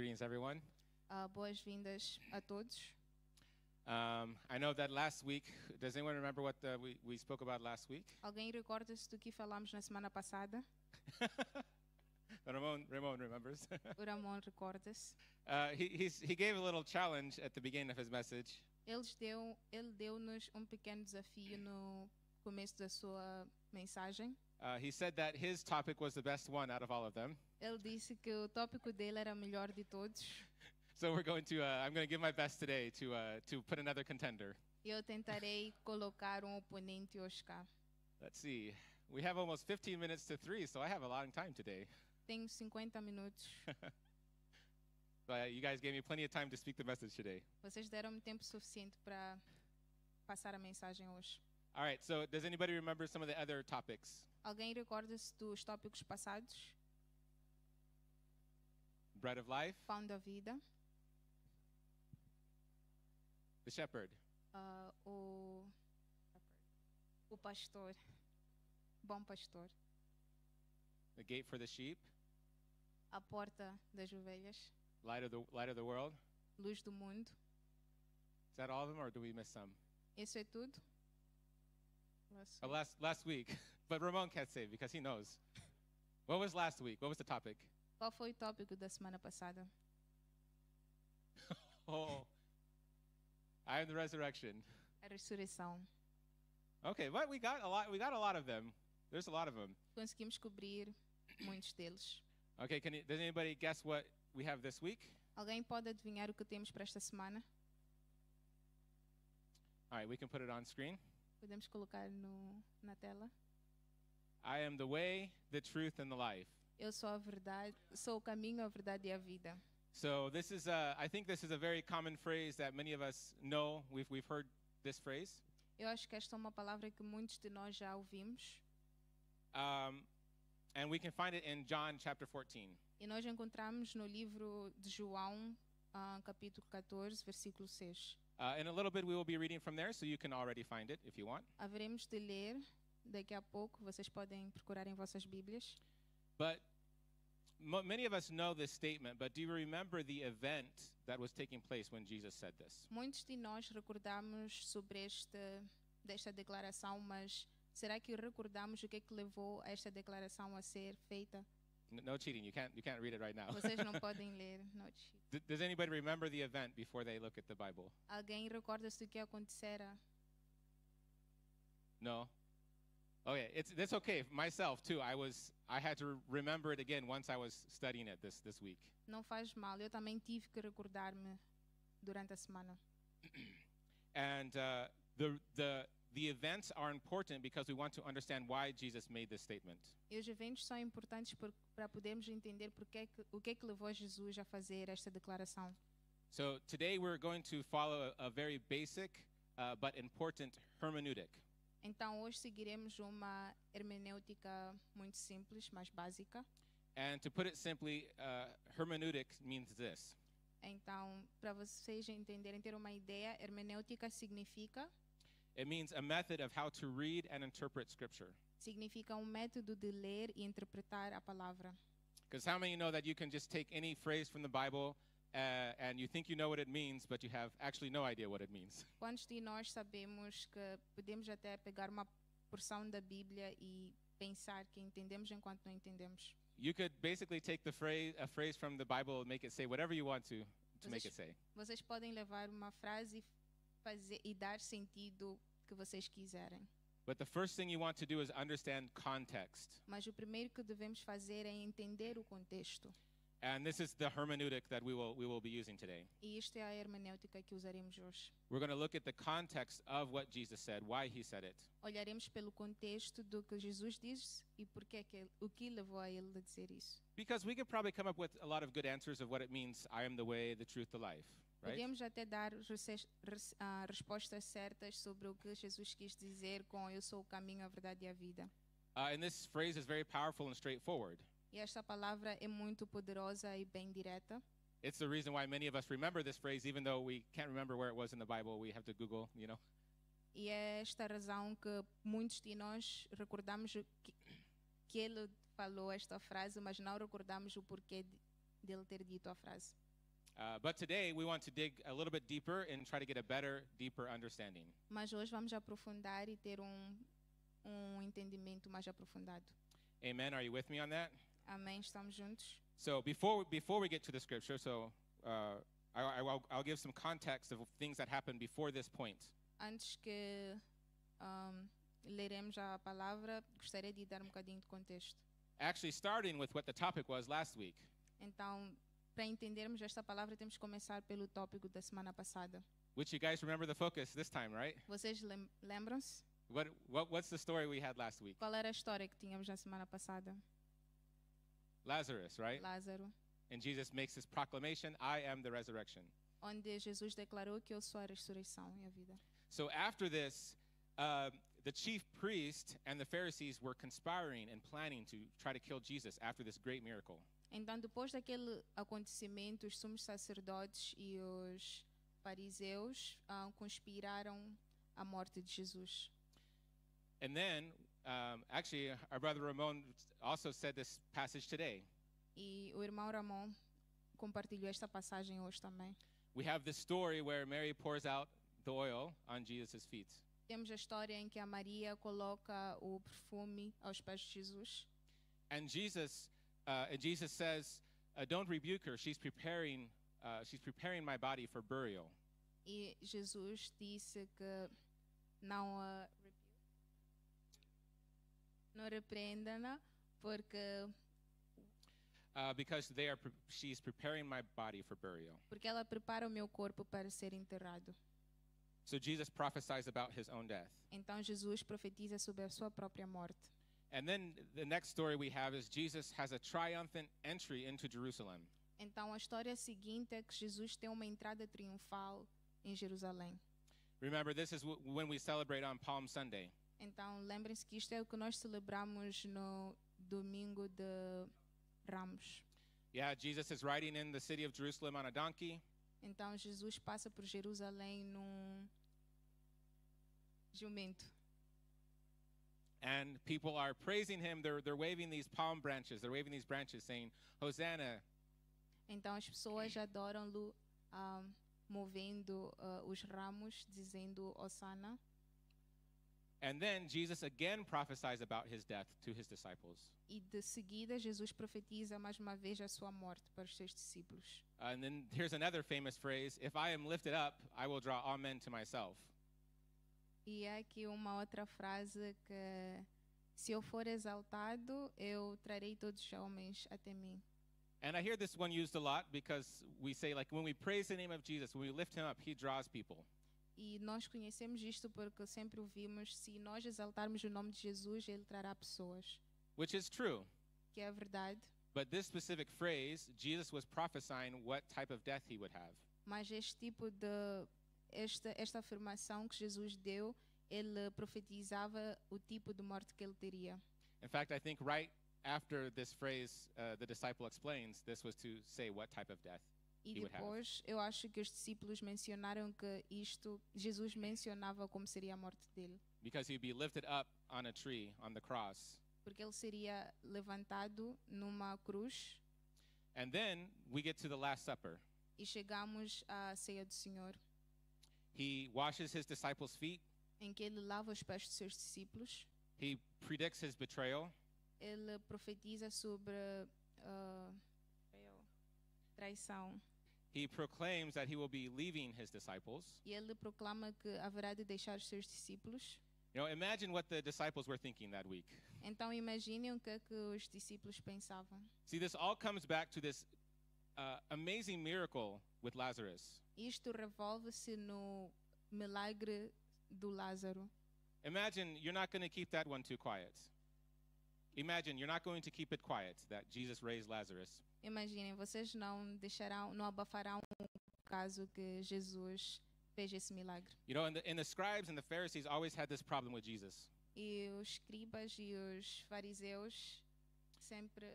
Greetings, everyone. Boas-vindas a todos. I know that last week, does anyone remember what we spoke about last week? Alguém recorda-se do que falamos na semana passada? Ramon remembers. O Ramon recorda-se. He gave a little challenge at the beginning of his message. Ele deu-nos pequeno desafio no começo da sua mensagem. He said that his topic was the best one out of all of them. Ele disse que o tópico dele era o melhor de todos. So I'm going to give my best today to put another contender. Eu tentarei colocar oponente hoje cá. Let's see. We have almost 15 minutes to 3, so I have a long time today. Tenho 50 minutos. But you guys gave me plenty of time to speak the message today. Vocês deram-me tempo suficiente para passar a mensagem hoje. All right, so does anybody remember some of the other topics? Alguém recorda-se dos tópicos passados? Bread of life, Pão da vida, the shepherd, o pastor, bom pastor, the gate for the sheep, a porta das ovelhas, light of the world. luz do mundo. Is that all of them, or do we miss some? Isso é tudo? Last week, but Ramon can't say because he knows. What was last week? What was the topic? Qual foi o tópico da semana passada? Oh, I am the resurrection. A ressurreição. Okay, but we got a lot. We got a lot of them. There's a lot of them. Conseguimos cobrir muitos deles. Okay, does anybody guess what we have this week? Alguém pode adivinhar o que temos para esta semana? All right, we can put it on screen. Podemos colocar na tela. I am the way, the truth, and the life. Eu sou a verdade, sou o caminho, a verdade e a vida. So this is I think this is a very common phrase that many of us know. We've heard this phrase. Eu acho que esta é uma palavra que muitos de nós já ouvimos. And we can find it in John chapter 14. E nós encontramos no livro de João, capítulo 14, versículo 6. In a little bit we will be reading from there, so you can already find it if you want. Haveremos de ler daqui a pouco, vocês podem procurar em vossas Bíblias. But many of us know this statement, but do you remember the event that was taking place when Jesus said this? Muitos de nós recordamos sobre desta declaração, mas será que recordamos o que é que levou esta declaração a ser feita? No cheating. You can't read it right now. Vocês não podem ler. Does anybody remember the event before they look at the Bible? Alguém recorda-se do que acontecera? No. Okay, that's okay. Myself too. I had to remember it again once I was studying it this week. Não faz mal. Eu também tive que recordar-me durante a semana. And the events are important because we want to understand why Jesus made this statement. E os eventos são importantes para podermos entender o que é que levou Jesus a fazer esta declaração. So today we're going to follow a very basic but important hermeneutic. Então hoje seguiremos uma hermenêutica muito simples, mais básica. And to put it simply, hermeneutic means this. Então, para vocês entenderem, ter uma ideia, hermenêutica significa It means a method of how to read and interpret Scripture. Significa método de ler e interpretar a palavra. Because how many know that you can just take any phrase from the Bible and you think you know what it means, but you have actually no idea what it means? Quantos de nós sabemos que podemos até pegar uma porção da Bíblia e pensar que entendemos enquanto não entendemos? You could basically take a phrase from the Bible and make it say whatever you want to make it say. Vocês podem levar uma frase e dar sentido que vocês quiserem. But the first thing you want to do is understand context. Mas o primeiro que devemos fazer é entender o contexto. And this is the hermeneutic that we will be using today. E isto é a hermenêutica que usaremos hoje. We're going to look at the context of what Jesus said, why he said it. Olharemos pelo contexto do que Jesus disse e o que levou a ele a dizer isso. Because we could probably come up with a lot of good answers of what it means, I am the way, the truth, the life. Right? Podemos até dar respostas certas sobre o que Jesus quis dizer com eu sou o caminho, a verdade e a vida. And this phrase is very powerful and straightforward. E esta palavra é muito poderosa e bem direta. It's the reason why many of us remember this phrase, even though we can't remember where it was in the Bible. We have to Google, you know. E é esta razão que muitos de nós recordamos que ele falou esta frase, mas não recordamos o porquê dele ter dito a frase. But today we want to dig a little bit deeper and try to get a better, deeper understanding. Mas hoje vamos aprofundar e ter um entendimento mais aprofundado. Amen. Are you with me on that? Amém? Estamos juntos? So before we get to the scripture, I'll give some context of things that happened before this point. Antes que leremos a palavra, gostaria de dar bocadinho de contexto. Actually, starting with what the topic was last week. Então, para entendermos esta palavra, temos que começar pelo tópico da semana passada. Which you guys remember the focus this time, right? Vocês lembram-se? What's the story we had last week? Qual era a história que tínhamos na semana passada? Lazarus, right? Lázaro. And Jesus makes this proclamation, I am the resurrection. Onde Jesus declarou que eu sou a ressurreição e a vida. So after this, the chief priest and the Pharisees were conspiring and planning to try to kill Jesus after this great miracle. Então, depois daquele acontecimento, os sumos sacerdotes e os fariseus conspiraram a morte de Jesus. And then, actually, our brother Ramon also said this passage today. E o irmão Ramon compartilhou esta passagem hoje também. We have this story where Mary pours out the oil on Jesus' feet. Temos a história em que a Maria coloca o perfume aos pés de Jesus. And Jesus says, don't rebuke her. She's preparing my body for burial. E Jesus disse que não repreenda-na porque Because she's preparing my body for burial. porque ela prepara o meu corpo para ser enterrado. So Jesus prophesies about his own death. Então Jesus profetiza sobre a sua própria morte. And then the next story we have is Jesus has a triumphant entry into Jerusalem. Então a história seguinte é que Jesus tem uma entrada triunfal em Jerusalém. Remember, this is when we celebrate on Palm Sunday. Então lembrem-se que isto é o que nós celebramos no domingo de Ramos. Yeah, Jesus is riding in the city of Jerusalem on a donkey. Então Jesus passa por Jerusalém num jumento. And people are praising him. They're waving these palm branches. They're waving these branches saying, Hosanna. Então as pessoas adoram-lo movendo os ramos, dizendo Hosana. And then Jesus again prophesies about his death to his disciples. E de seguida Jesus profetiza mais uma vez a sua morte para os seus discípulos. And then here's another famous phrase, if I am lifted up, I will draw all men to myself. E há aqui uma outra frase que se eu for exaltado, eu trarei todos os homens até mim. And I hear this one used a lot because we say, like, when we praise the name of Jesus, when we lift him up, he draws people. E nós conhecemos isto porque sempre ouvimos, se nós exaltarmos o nome de Jesus, ele trará pessoas. Which is true. Que é verdade. But this specific phrase, Jesus was prophesying what type of death he would have. Mas este tipo de esta afirmação que Jesus deu, ele profetizava o tipo de morte que ele teria. In fact, I think right after this phrase, the disciple explains, this was to say what type of death E he would have. depois, eu acho que os discípulos mencionaram que isto, Jesus mencionava como seria a morte dele. Because he'd be lifted up on a tree, on the cross. Porque ele seria levantado numa cruz. And then we get to the Last Supper. E chegamos à ceia do Senhor, He washes his disciples' feet. em que ele lava os pés dos seus discípulos. He predicts his betrayal. Ele profetiza sobre traição. He proclaims that he will be leaving his disciples. E ele proclama que haverá de deixar os seus discípulos. You know, imagine what the disciples were thinking that week. Então imaginem o que é que os discípulos pensavam. See, this all comes back to this amazing miracle with Lazarus. Isto revolve-se no milagre do Lázaro. Imagine you're not going to keep that one too quiet. Imagine you're not going to keep it quiet that Jesus raised Lazarus. Imaginem, vocês não abafarão o caso que Jesus fez esse milagre. You know, and the scribes and the Pharisees always had this problem with Jesus. E os escribas e os fariseus sempre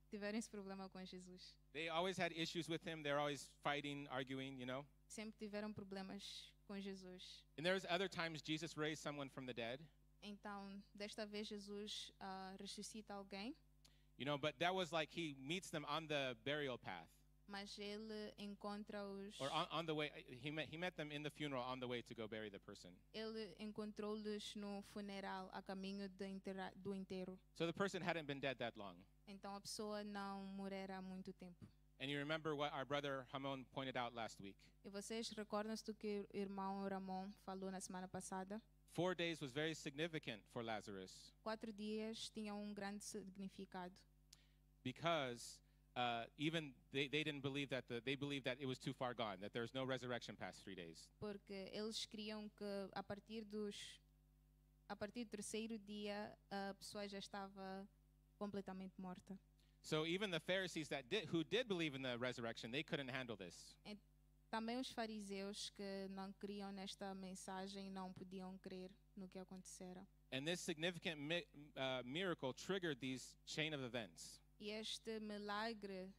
tiveram esse problema com Jesus. They always had issues with him. They're always fighting, arguing, you know. Sempre tiveram problemas com Jesus. And there's other times Jesus raised someone from the dead. Então, desta vez Jesus ressuscita alguém. You know, but that was like he meets them on the burial path. Mas ele encontra-os, Or on the way, he met them in the funeral on the way to go bury the person. ele encontrou-los no funeral a caminho do enterro. So the person hadn't been dead that long. Então a pessoa não morrera há muito tempo. And you remember what our brother Ramon pointed out last week. E vocês recordam-se do que o irmão Ramon falou na semana passada? 4 days was very significant for Lazarus 4 dias tinham grande significado. because even they didn't believe that they believed that it was too far gone, that there's no resurrection past 3 days. Porque eles criam que a partir do terceiro dia a pessoa já estava completamente morta. So even the Pharisees who did believe in the resurrection, they couldn't handle this. Também os fariseus que não criam nesta mensagem não podiam crer no que acontecera. And this significant miracle triggered these chain of events. E este milagre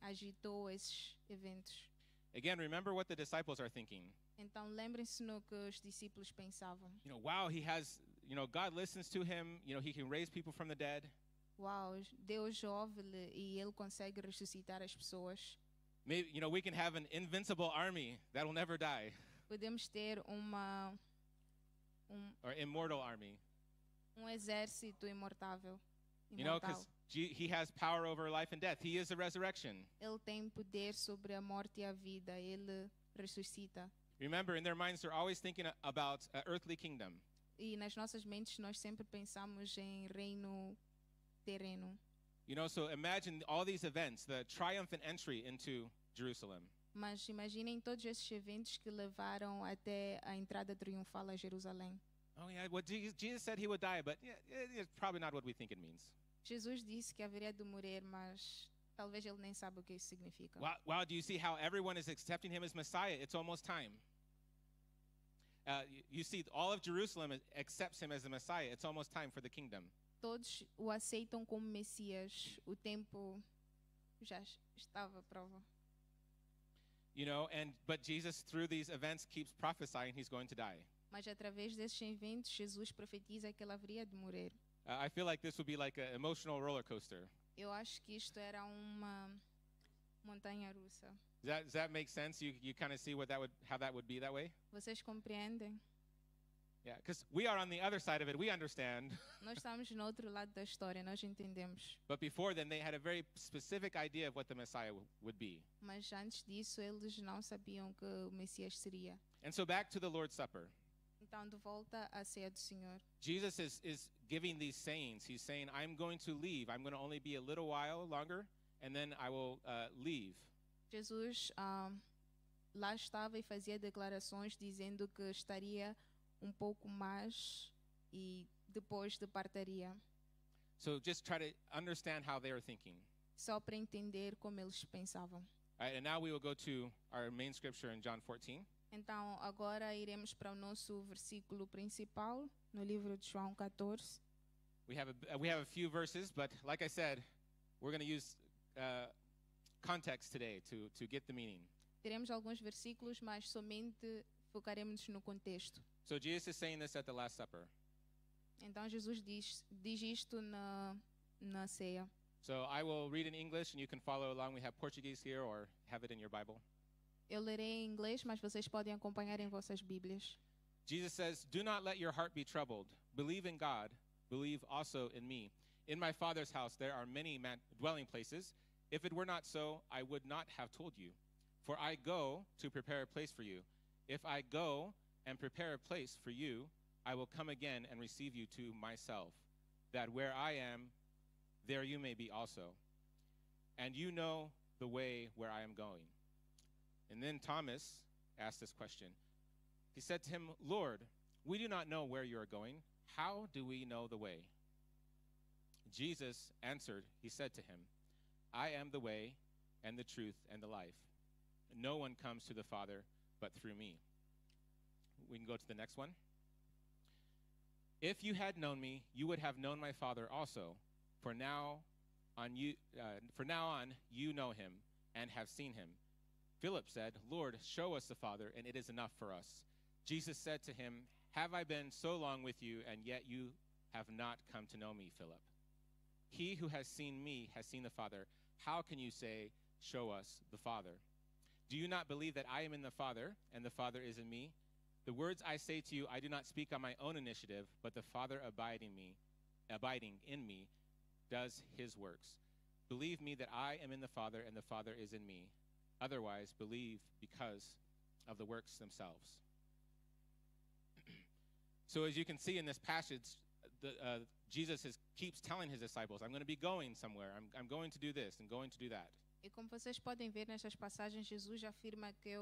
agitou esses eventos. Again, remember what the disciples are thinking. Então lembrem-se no que os discípulos pensavam. You know, wow, he has, you know, God listens to him, you know, he can raise people from the dead. Uau, Deus ouve-lhe e ele consegue ressuscitar as pessoas. Maybe, you know, we can have an invincible army that will never die, Podemos ter or immortal army. exército imortável. You know, Imortal. because he has power over life and death. He is the resurrection. Ele tem poder sobre a morte e a vida. Ele ressuscita. Remember, in their minds, they're always thinking about an earthly kingdom. E nas nossas mentes nós sempre pensamos em reino terreno. You know, so imagine all these events, the triumphant entry into Jerusalem. Mas imaginem todos esses eventos que levaram até a entrada triunfal a Jerusalém. Oh, yeah, what Jesus said he would die, but yeah, it's probably not what we think it means. Jesus disse que haveria de morrer, mas talvez ele nem sabe o que isso significa. Wow, do you see how everyone is accepting him as Messiah? It's almost time. You see, all of Jerusalem accepts him as the Messiah. It's almost time for the kingdom. Todos o aceitam como Messias. O tempo já estava à prova. You know, but Jesus, through these events, keeps prophesying he's going to die. Mas através desses eventos, Jesus profetiza que ele haveria de morrer. I feel like this would be like an emotional roller coaster. Eu acho que isto era uma montanha russa. Does that make sense? You kind of see how that would be that way? Vocês compreendem? Yeah, because we are on the other side of it. We understand. Nós estamos no outro lado da história, nós entendemos. But before then, they had a very specific idea of what the Messiah would be. Mas antes disso, eles não sabiam que o Messias seria. And so back to the Lord's Supper. Então, de volta à ceia do Senhor. Jesus is giving these sayings. He's saying, I'm going to leave. I'm going to only be a little while longer, and then I will leave. Jesus lá estava e fazia declarações dizendo que estaria pouco mais e depois departiria. So just try to understand how they are thinking. Só para entender como eles pensavam. All right, and now we will go to our main scripture in John 14. Então, agora iremos para o nosso versículo principal, no livro de João 14. We have a few verses, but like I said, we're going to use context today to get the meaning. Teremos alguns versículos, mas somente focaremos no contexto. So Jesus is saying this at the Last Supper. Então, Jesus diz isto na ceia. So I will read in English, and you can follow along. We have Portuguese here, or have it in your Bible. Eu lerei em inglês, mas vocês podem acompanhar em vossas Bíblias. Jesus says, "Do not let your heart be troubled. Believe in God. Believe also in me. In my Father's house there are many dwelling places. If it were not so, I would not have told you. For I go to prepare a place for you. If I go and prepare a place for you, I will come again and receive you to myself, that where I am, there you may be also. And you know the way where I am going." And then Thomas asked this question. He said to him, "Lord, we do not know where you are going. How do we know the way?" Jesus answered, he said to him, "I am the way and the truth and the life. No one comes to the Father but through me." We can go to the next one. "If you had known me, you would have known my Father also. For now on, you know him and have seen him." Philip said, "Lord, show us the Father, and it is enough for us." Jesus said to him, "Have I been so long with you, and yet you have not come to know me, Philip? He who has seen me has seen the Father. How can you say, 'Show us the Father'? Do you not believe that I am in the Father, and the Father is in me? The words I say to you, I do not speak on my own initiative, but the Father abiding in me, does his works. Believe me that I am in the Father, and the Father is in me. Otherwise, believe because of the works themselves. So as you can see in this passage, Jesus keeps telling his disciples, I'm going to be going somewhere. I'm going to do this and going to do that. E como vocês podem ver nestas passagens, Jesus afirma que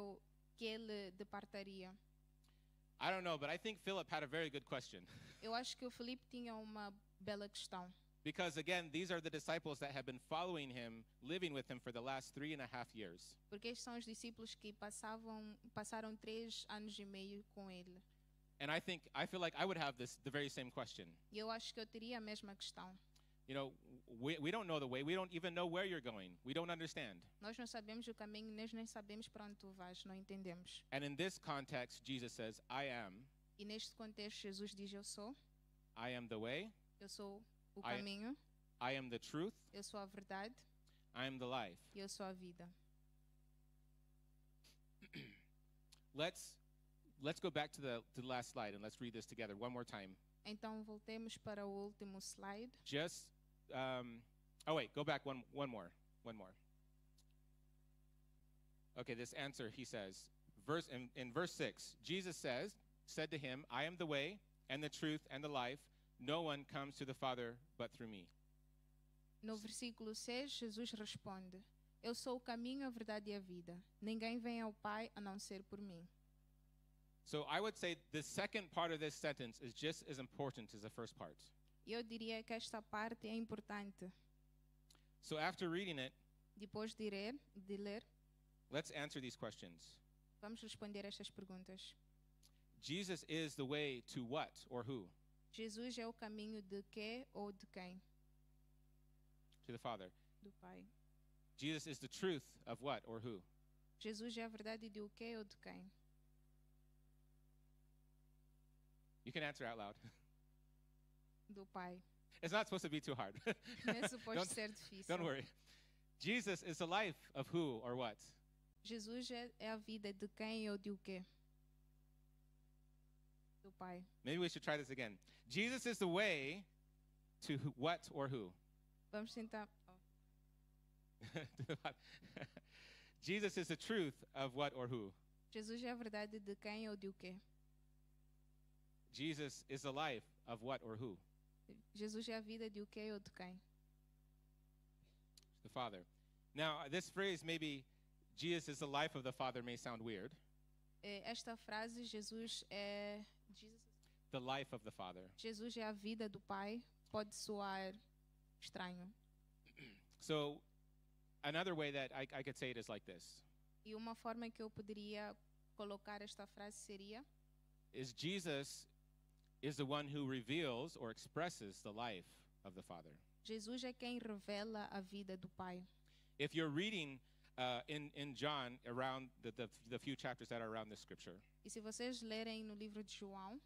ele departaria. I don't know, but I think Philip had a very good question. Eu acho que o Filipe tinha uma bela questão. Because again, these are the disciples that have been following him, living with him for the last 3.5 years. Porque estes são os discípulos que passaram 3 anos e meio com ele. And I feel like I would have the very same question. E eu acho que eu teria a mesma questão. You know, we don't know the way. We don't even know where you're going. We don't understand. Nós não sabemos o caminho, nós nem sabemos para onde tu vais, não entendemos. And in this context, Jesus says, I am. E neste contexto, Jesus diz: Eu sou. I am the way. Eu sou o I- caminho. I am the truth. Eu sou a verdade. I am the life. E eu sou a vida. Let's go back to the last slide and let's read this together one more time. Então voltemos para o último slide. Just oh wait, go back one more. Okay, this answer he says, in verse 6, Jesus said to him, I am the way and the truth and the life. No one comes to the Father but through me. No versículo 6, Jesus responde: Eu sou o caminho, a verdade e a vida. Ninguém vem ao Pai a não ser por mim. So I would say the second part of this sentence is just as important as the first part. Eu diria que esta parte é importante. So after reading it, Depois de ler, let's answer these questions. vamos responder estas perguntas. Jesus is the way to what or who? Jesus é o caminho de quê ou de quem? To the Father. Do Pai. Jesus is the truth of what or who? Jesus é a verdade de o quê ou de quem? You can answer out loud. Do Pai. It's not supposed to be too hard. Não é suposto Don't- ser difícil. Don't worry. Jesus is the life of who or what? Jesus é a vida de quem ou de o quê? Do Pai. Maybe we should try this again. Jesus is the way to what or who? Vamos tentar. To the what? Jesus is the truth of what or who? Jesus é a verdade de quem ou de o quê? Jesus is the life of what or who? Jesus é a vida de o quê ou de quem? The Father. Now, this phrase, maybe Jesus is the life of the Father, may sound weird. Esta frase, Jesus é The life of the Father. Jesus é a vida do Pai, pode soar estranho. So, another way that I could say it is like this. E uma forma que eu poderia colocar esta frase seria: Is Jesus is the one who reveals or expresses the life of the Father. Jesus é quem revela a vida do Pai. If you're reading in John around the few chapters that are around this scripture, E se vocês lerem no livro de João,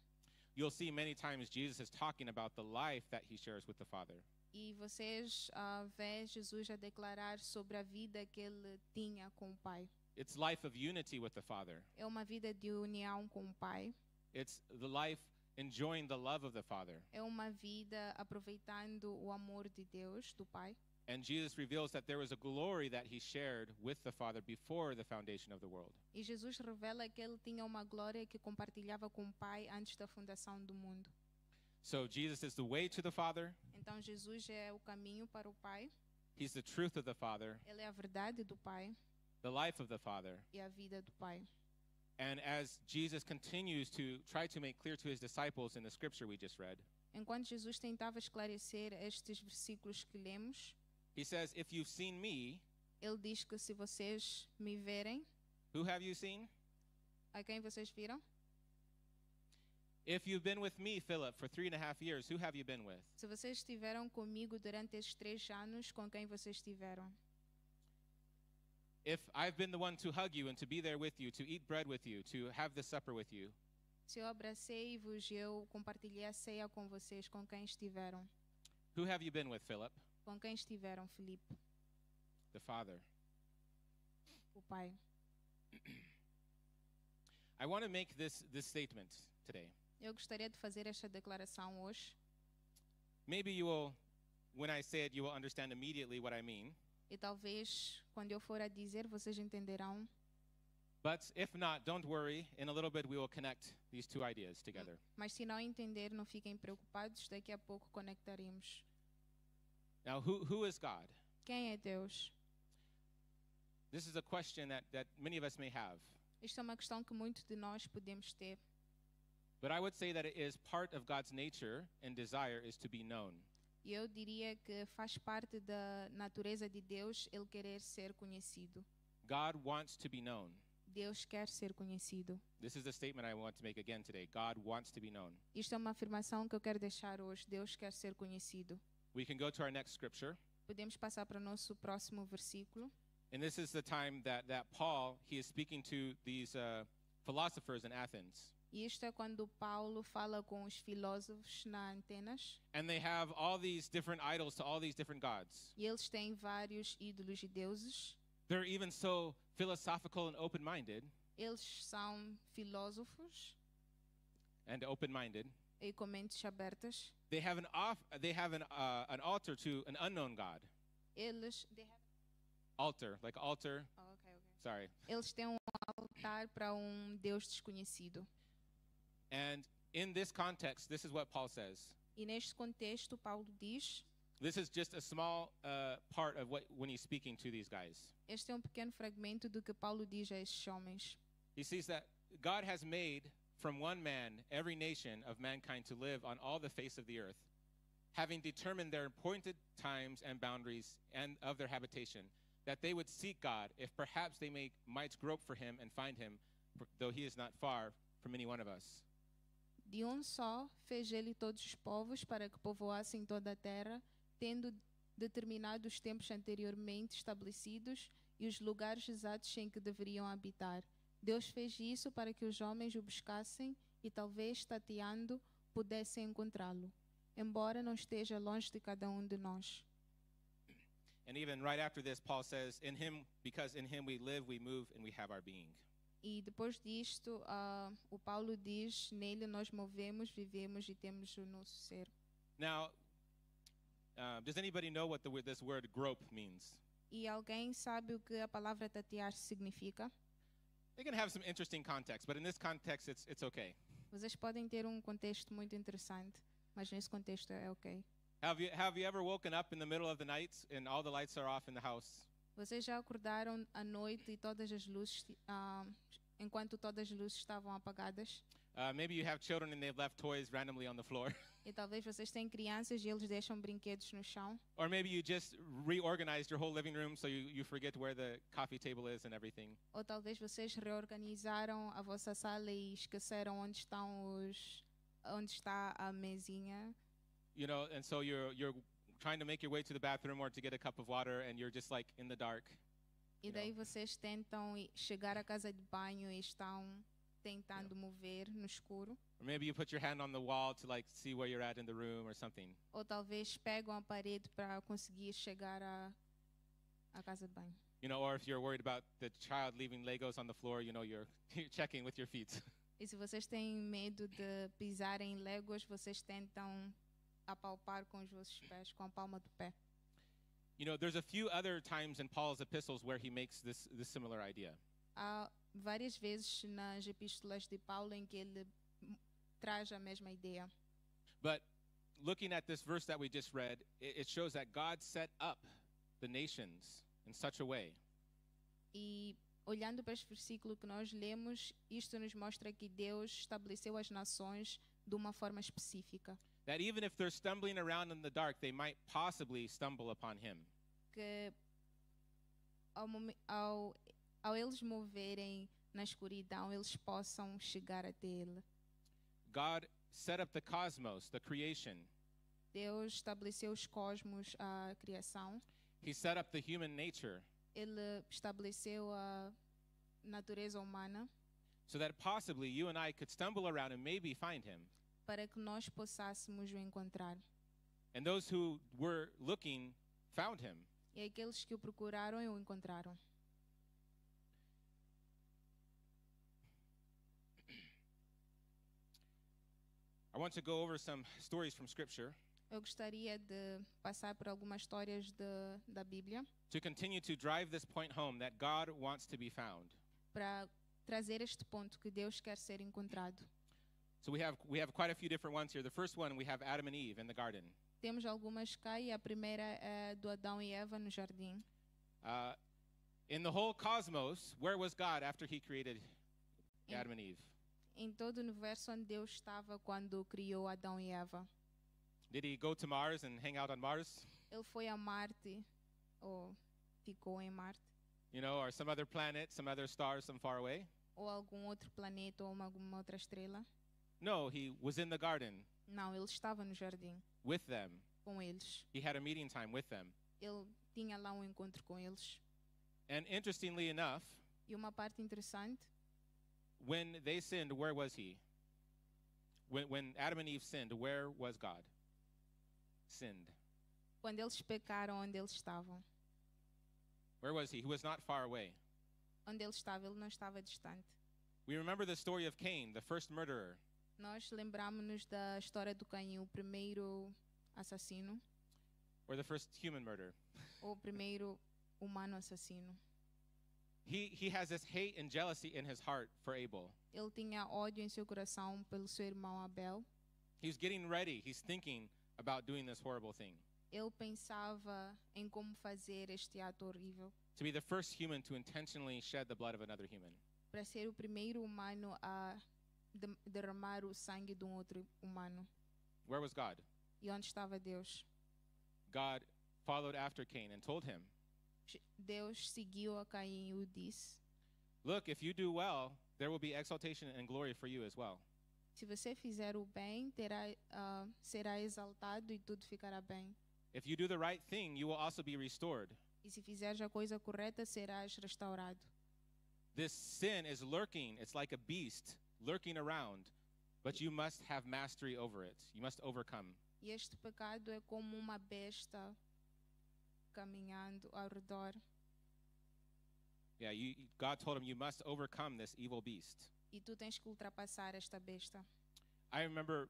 you'll see many times Jesus is talking about the life that he shares with the Father. e vocês vê Jesus a declarar sobre a vida que ele tinha com o Pai. It's life of unity with the Father. É uma vida de união com o Pai. It's the life enjoying the love of the Father. É uma vida aproveitando o amor de Deus, do Pai. And Jesus reveals that there was a glory that he shared with the Father before the foundation of the world. E Jesus revela que ele tinha uma glória que compartilhava com o Pai antes da fundação do mundo. So Jesus is the way to the Father. Então Jesus é o caminho para o Pai, He's the truth of the Father, ele é a verdade do Pai the life of the Father. e a vida do Pai. And as Jesus continues to try to make clear to his disciples in the scripture we just read, Enquanto Jesus tentava esclarecer estes versículos que lemos, he says, if you've seen me, ele diz que se vocês me verem, who have you seen? a quem vocês viram? If you've been with me, Philip, for 3.5 years, who have you been with? Se vocês estiveram comigo durante esses 3 anos, com quem vocês estiveram? If I've been the one to hug you and to be there with you, to eat bread with you, to have the supper with you, Se eu abracei-vos e eu compartilhei a ceia com vocês, com quem estiveram? who have you been with, Philip? Com quem estiveram, Filipe? The Father. O Pai. I want to make this statement today. Eu gostaria de fazer esta declaração hoje. Maybe you will, when I say it, you will understand immediately what I mean. E talvez, quando eu for a dizer, vocês entenderão. But if not, don't worry. In a little bit, we will connect these two ideas together. Mas se não entender, não fiquem preocupados. Daqui a pouco conectaremos. Now, who is God? Quem é Deus? This is a question that many of us may have. Isto é uma questão que muitos de nós podemos ter. But I would say that it is part of God's nature and desire is to be known. E eu diria que faz parte da natureza de Deus ele querer ser conhecido. God wants to be known. Deus quer ser conhecido. This is the statement I want to make again today. God wants to be known. Isto é uma afirmação que eu quero deixar hoje. Deus quer ser conhecido. We can go to our next scripture. Podemos passar para o nosso próximo versículo. And this is the time that Paul, he is speaking to these philosophers in Athens. E isto é quando Paulo fala com os filósofos na Atenas. And they have all these different idols to all these different gods. E eles têm vários ídolos e deuses. They're even so philosophical and open-minded Eles são filósofos and open-minded. e com mentes abertas. They have an altar to an unknown God. Eles Altar, like altar. Oh, okay. Sorry. Eles têm um altar para um Deus desconhecido. And in this context, this is what Paul says. E neste contexto, Paulo diz, This is just a small part of when he's speaking to these guys. este é um pequeno fragmento do que Paulo diz a estes homens. He sees that God has made from one man every nation of mankind to live on all the face of the earth, having determined their appointed times and boundaries and of their habitation, that they would seek God, if perhaps they might grope for him and find him, though he is not far from any one of us. De um só fez ele todos os povos para que povoassem toda a terra, tendo determinado os tempos anteriormente estabelecidos e os lugares exatos em que deveriam habitar. Deus fez isso para que os homens o buscassem e talvez, tateando, pudessem encontrá-lo, embora não esteja longe de cada um de nós. And even right after this, Paul says, "In him, because in him we live, we move, and we have our being." E depois disto, o Paulo diz, nele nós movemos, vivemos e temos o nosso ser. Now, does anybody know what this word grope means? E alguém sabe o que a palavra tatear significa? It can have some interesting context, but in this context, it's okay. Vocês podem ter um contexto muito interessante, mas nesse contexto é ok. Have you ever woken up in the middle of the night and all the lights are off in the house? Vocês já acordaram à noite e todas as luzes, enquanto todas as luzes estavam apagadas? Maybe you have children and they've left toys randomly on the floor. E talvez vocês tenham crianças e eles deixam brinquedos no chão. Or maybe you just reorganized your whole living room so you forget where the coffee table is and everything. Ou talvez vocês reorganizaram a vossa sala e esqueceram onde está a mesinha. You know, and so you're trying to make your way to the bathroom or to get a cup of water and you're just like in the dark. E daí vocês tentam chegar à casa de banho e estão tentando mover no escuro. Or maybe you put your hand on the wall to like see where you're at in the room or something. Ou talvez pegam a parede para conseguir chegar à casa de banho. You know, or if you're worried about the child leaving Legos on the floor, you know, you're checking with your feet. E se vocês têm medo de pisar em léguas, vocês tentam apalpar com os vossos pés, com a palma do pé. You know, there's a few other times in Paul's epistles where he makes this similar idea. Há várias vezes nas epístolas de Paulo em que ele traz a mesma ideia. But looking at this verse that we just read, it shows that God set up the nations in such a way E olhando para este versículo que nós lemos, isto nos mostra que Deus estabeleceu as nações de uma forma específica. that even if they're stumbling around in the dark, they might possibly stumble upon him. Que ao eles moverem na escuridão, eles possam chegar até Ele. God set up the cosmos, the creation. Deus estabeleceu os cosmos, a criação. He set up the human nature Ele estabeleceu a natureza humana so that possibly you and I could stumble around and maybe find him. para que nós possássemos o encontrar. And those who were looking found him. E aqueles que o procuraram o encontraram. I want to go over some stories from Scripture Eu gostaria de passar por algumas histórias da Bíblia to continue to drive this point home that God wants to be found. para trazer este ponto que Deus quer ser encontrado. So we have quite a few different ones here. The first one, we have Adam and Eve in the garden. Temos algumas cá e a primeira é do Adão e Eva no jardim. In the whole cosmos, where was God after he created Em- Adam and Eve? Em todo o universo onde Deus estava quando criou Adão e Eva. Did he go to Mars and hang out on Mars? Ele foi a Marte ou ficou em Marte You know, or some other planet, some other star, some far away? ou algum outro planeta ou alguma outra estrela? No, he was in the garden Não, ele estava no jardim with them. com eles. He had a meeting time with them. Ele tinha lá um encontro com eles. And interestingly enough, E uma parte interessante, when they sinned, where was he? When Adam and Eve sinned, where was God? Sinned. quando eles pecaram, onde eles estavam? Where was he? He was not far away. Onde ele não estava distante. We remember the story of Cain, the first murderer. Nós lembramos-nos da história do Caim, o primeiro assassino, Or the first human murder. ou o primeiro humano assassino. He has this hate and jealousy in his heart for Abel. Ele tinha ódio em seu coração pelo seu irmão Abel. He's getting ready. He's thinking about doing this horrible thing. Ele pensava em como fazer este ato horrível, To be the first human to intentionally shed the blood of another human. para ser o primeiro humano a derramar o sangue de outro humano. Where was God? E onde estava Deus? God followed after Cain and told him, Deus seguiu a Caim e o disse: look, if you do well, there will be exaltation and glory for you as well. se você fizer o bem, será exaltado e tudo ficará bem. If you do the right thing, you will also be restored. E se fizeres a coisa correta, serás restaurado. This sin is lurking. It's like a beast lurking around, but you must have mastery over it. You must overcome. E este pecado é como uma besta caminhando ao redor. Yeah, God told him you must overcome this evil beast. E tu tens que ultrapassar esta besta. I remember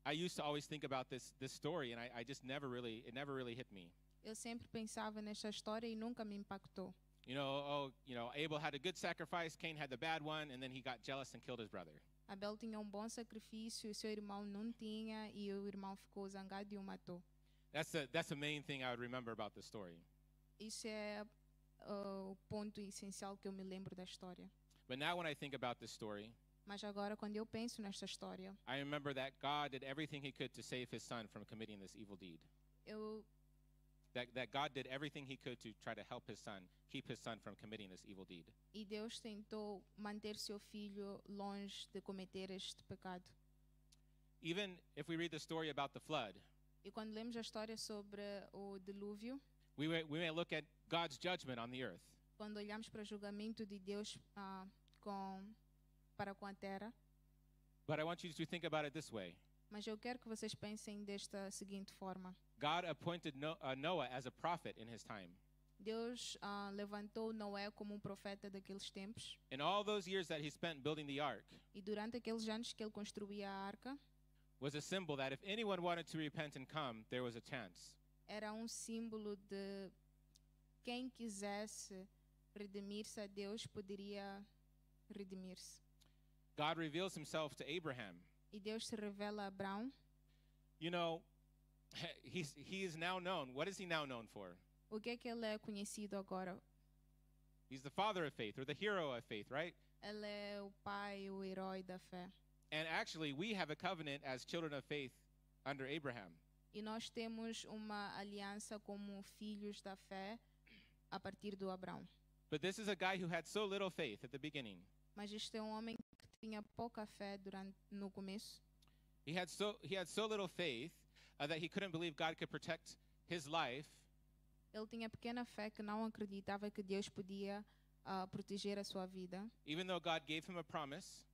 I used to always think about this story, and it never really hit me. Eu sempre pensava nesta história e nunca me impactou. Abel had a good sacrifice, Cain had the bad one, and then he got jealous and killed his brother. Abel tinha bom sacrifício e seu irmão não tinha, e o irmão ficou zangado e o matou. That's the main thing I would remember about the story. Isso é o ponto essencial que eu me lembro da história. But now when I think about this story, Mas agora, quando eu penso nesta história, I remember that God did everything he could to save his son from committing this evil deed. eu That God did everything he could to try to help his son, keep his son from committing this evil deed. E Deus tentou manter seu filho longe de cometer este pecado. Even if we read the story about the flood, E quando lemos a história sobre o dilúvio, we may look at God's judgment on the earth. quando olhamos para o julgamento de Deus para com a terra, But I want you to think about it this way. mas eu quero que vocês pensem desta seguinte forma. God appointed Noah as a prophet in his time. Deus levantou Noé como profeta daqueles tempos, In all those years that he spent building the ark, e durante aqueles anos que ele construía a arca, was a symbol that if anyone wanted to repent and come, there was a chance. era símbolo de quem quisesse redimir-se a Deus poderia redimir-se. God reveals himself to Abraham. E Deus se revela a Abraão. You know, he is now known. What is he now known for? O que ele é conhecido agora? He's the father of faith, or the hero of faith, right? Ele é o pai, o herói da fé. And actually, we have a covenant as children of faith under Abraham. E nós temos uma aliança como filhos da fé a partir do Abraão. But this is a guy who had so little faith at the beginning. Mas este é homem que tinha pouca fé no começo. He had so little faith that he couldn't believe God could protect his life. Ele tinha pequena fé que não acreditava que Deus podia proteger a sua vida. Even though God gave him a promise,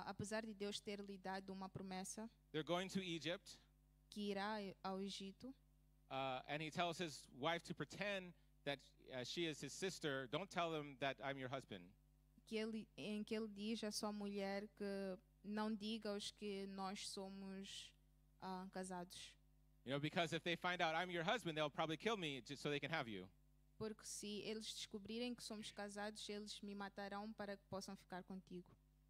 Apesar de Deus ter lhe dado uma promessa they're going to Egypt. que irá ao Egito. and he tells his wife to pretend that she is his sister. Don't tell them that I'm your husband. Em que ele diz à sua mulher que não diga aos que nós somos casados. You know, because if they find out I'm your husband, they'll probably kill me just so they can have you. Porque se eles descobrirem que somos casados, eles me matarão para que possam ficar contigo.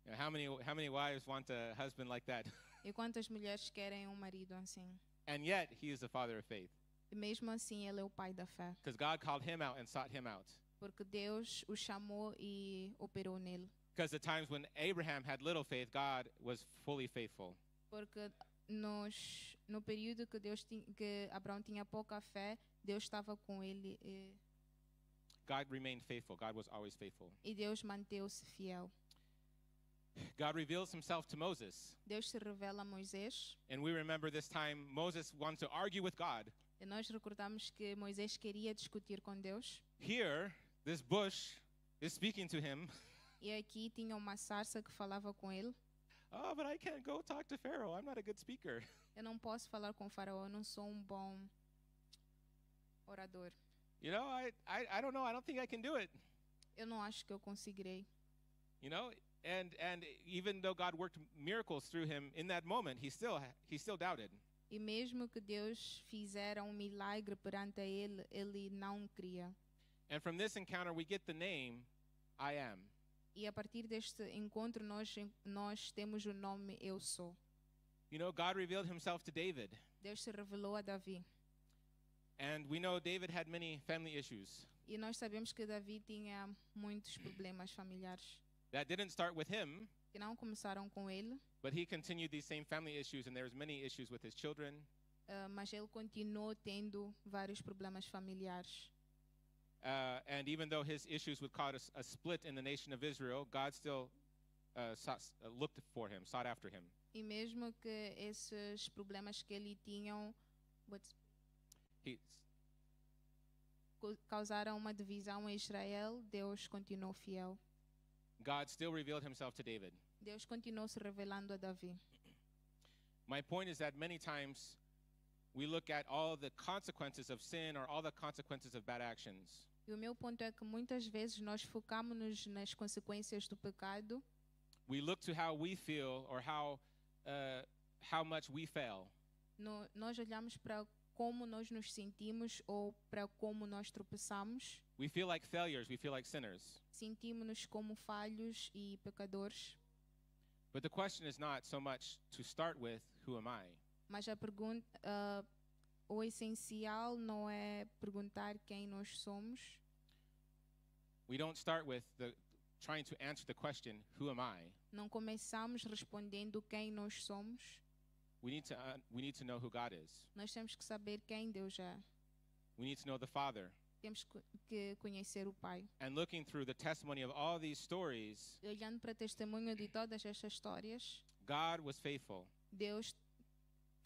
You know, how many wives want a husband like that? E quantas mulheres querem marido assim? And yet, he is the father of faith. E mesmo assim, ele é o pai da fé. Because God called him out and sought him out. Porque Deus o chamou e operou nele. Because the times when Abraham had little faith, God was fully faithful. Porque no período que Abraão tinha pouca fé, Deus estava com ele God remained faithful. God was always faithful. e Deus manteve-se fiel. God reveals himself to Moses. Deus se revela a Moisés. And we remember this time Moses wanted to argue with God. E nós recordamos que Moisés queria discutir com Deus. Here, this bush is speaking to him. E aqui tinha uma sarça que falava com ele. Oh, but I can't go talk to Pharaoh. I'm not a good speaker. Eu não posso falar com o faraó, eu não sou um bom orador. You know, I don't know. I don't think I can do it. Eu não acho que eu conseguirei. You know, and even though God worked miracles through him in that moment, he still doubted. E mesmo que Deus fizera um milagre perante ele, ele não cria. And from this encounter we get the name I am. E a partir deste encontro nós temos o nome Eu Sou. You know, God revealed himself to David. Deus se revelou a Davi. And we know David had many family issues. E nós sabemos que Davi tinha muitos problemas familiares That didn't start with him, que não começaram com ele, but he continued these same family issues, and there was many issues with his children. mas ele continuou tendo vários problemas familiares. And even though his issues would cause a split in the nation of Israel, God still looked for him, sought after him. E mesmo que esses problemas que ele tinham He, causaram uma divisão em Israel, Deus continuou fiel. God still revealed himself to David. Deus continuou se revelando a Davi. My point is that many times we look at all the consequences of sin or all the consequences of bad actions. E o meu ponto é que muitas vezes nós focamos-nos nas consequências do pecado. We look to how we feel or how much we fail. Nós olhamos para como nós nos sentimos ou para como nós tropeçamos. We feel like failures. We feel like sinners. Sentimos-nos como falhos e pecadores. But the question is not so much to start with, who am I? Mas a pergunta, o essencial não é perguntar quem nós somos. We don't start with trying to answer the question, who am I? Não começamos respondendo quem nós somos. We need to know who God is. Nós temos que saber quem Deus é. We need to know the Father. Temos que conhecer o Pai. And looking through the testimony of all these stories, E olhando para o testemunho de todas estas histórias, God was faithful. Deus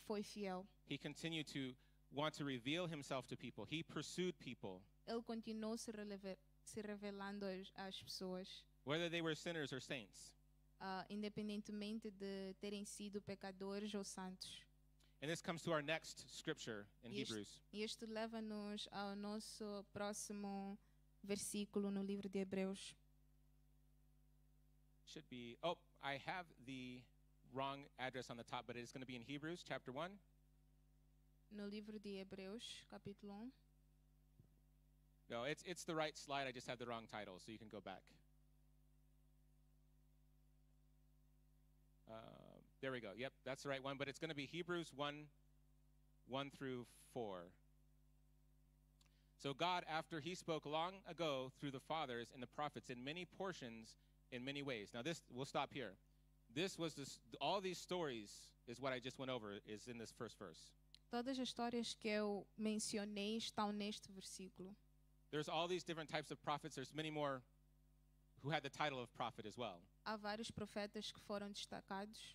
foi fiel. He continued to want to reveal himself to people. He pursued people, Ele continuou se revelando às pessoas, whether they were sinners or saints. independentemente de terem sido pecadores ou santos. And this comes to our next scripture in Yes. Hebrews. E isto leva-nos ao nosso próximo versículo no livro de Hebreus. Should be, I have the wrong address on the top, but it is going to be in Hebrews chapter 1. No livro de Hebreus, capítulo 1. No, it's the right slide. I just have the wrong title, so you can go back. There we go. Yep, that's the right one. But it's going to be Hebrews 1 through 4. So God, after he spoke long ago through the fathers and the prophets in many portions, in many ways. Now we'll stop here. All these stories is what I just went over, is in this first verse. Todas as histórias que eu mencionei estão neste versículo. There's all these different types of prophets. There's many more who had the title of prophet as well. Há vários profetas que foram destacados,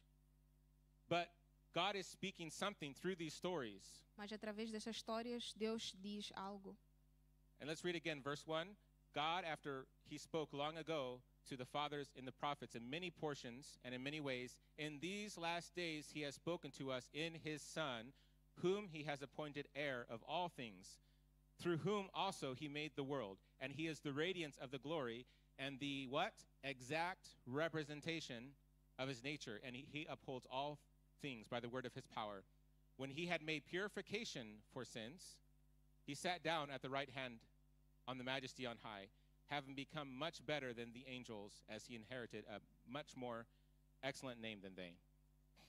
But God is speaking something through these stories. mas através destas histórias Deus diz algo. And let's read again verse 1. God, after he spoke long ago to the fathers and the prophets in many portions and in many ways, in these last days he has spoken to us in his Son, whom he has appointed heir of all things, through whom also he made the world. And he is the radiance of the glory and the what? Exact representation of his nature. And he upholds all things by the word of his power. When he had made purification for sins, he sat down at the right hand on the majesty on high, having become much better than the angels, as he inherited a much more excellent name than they.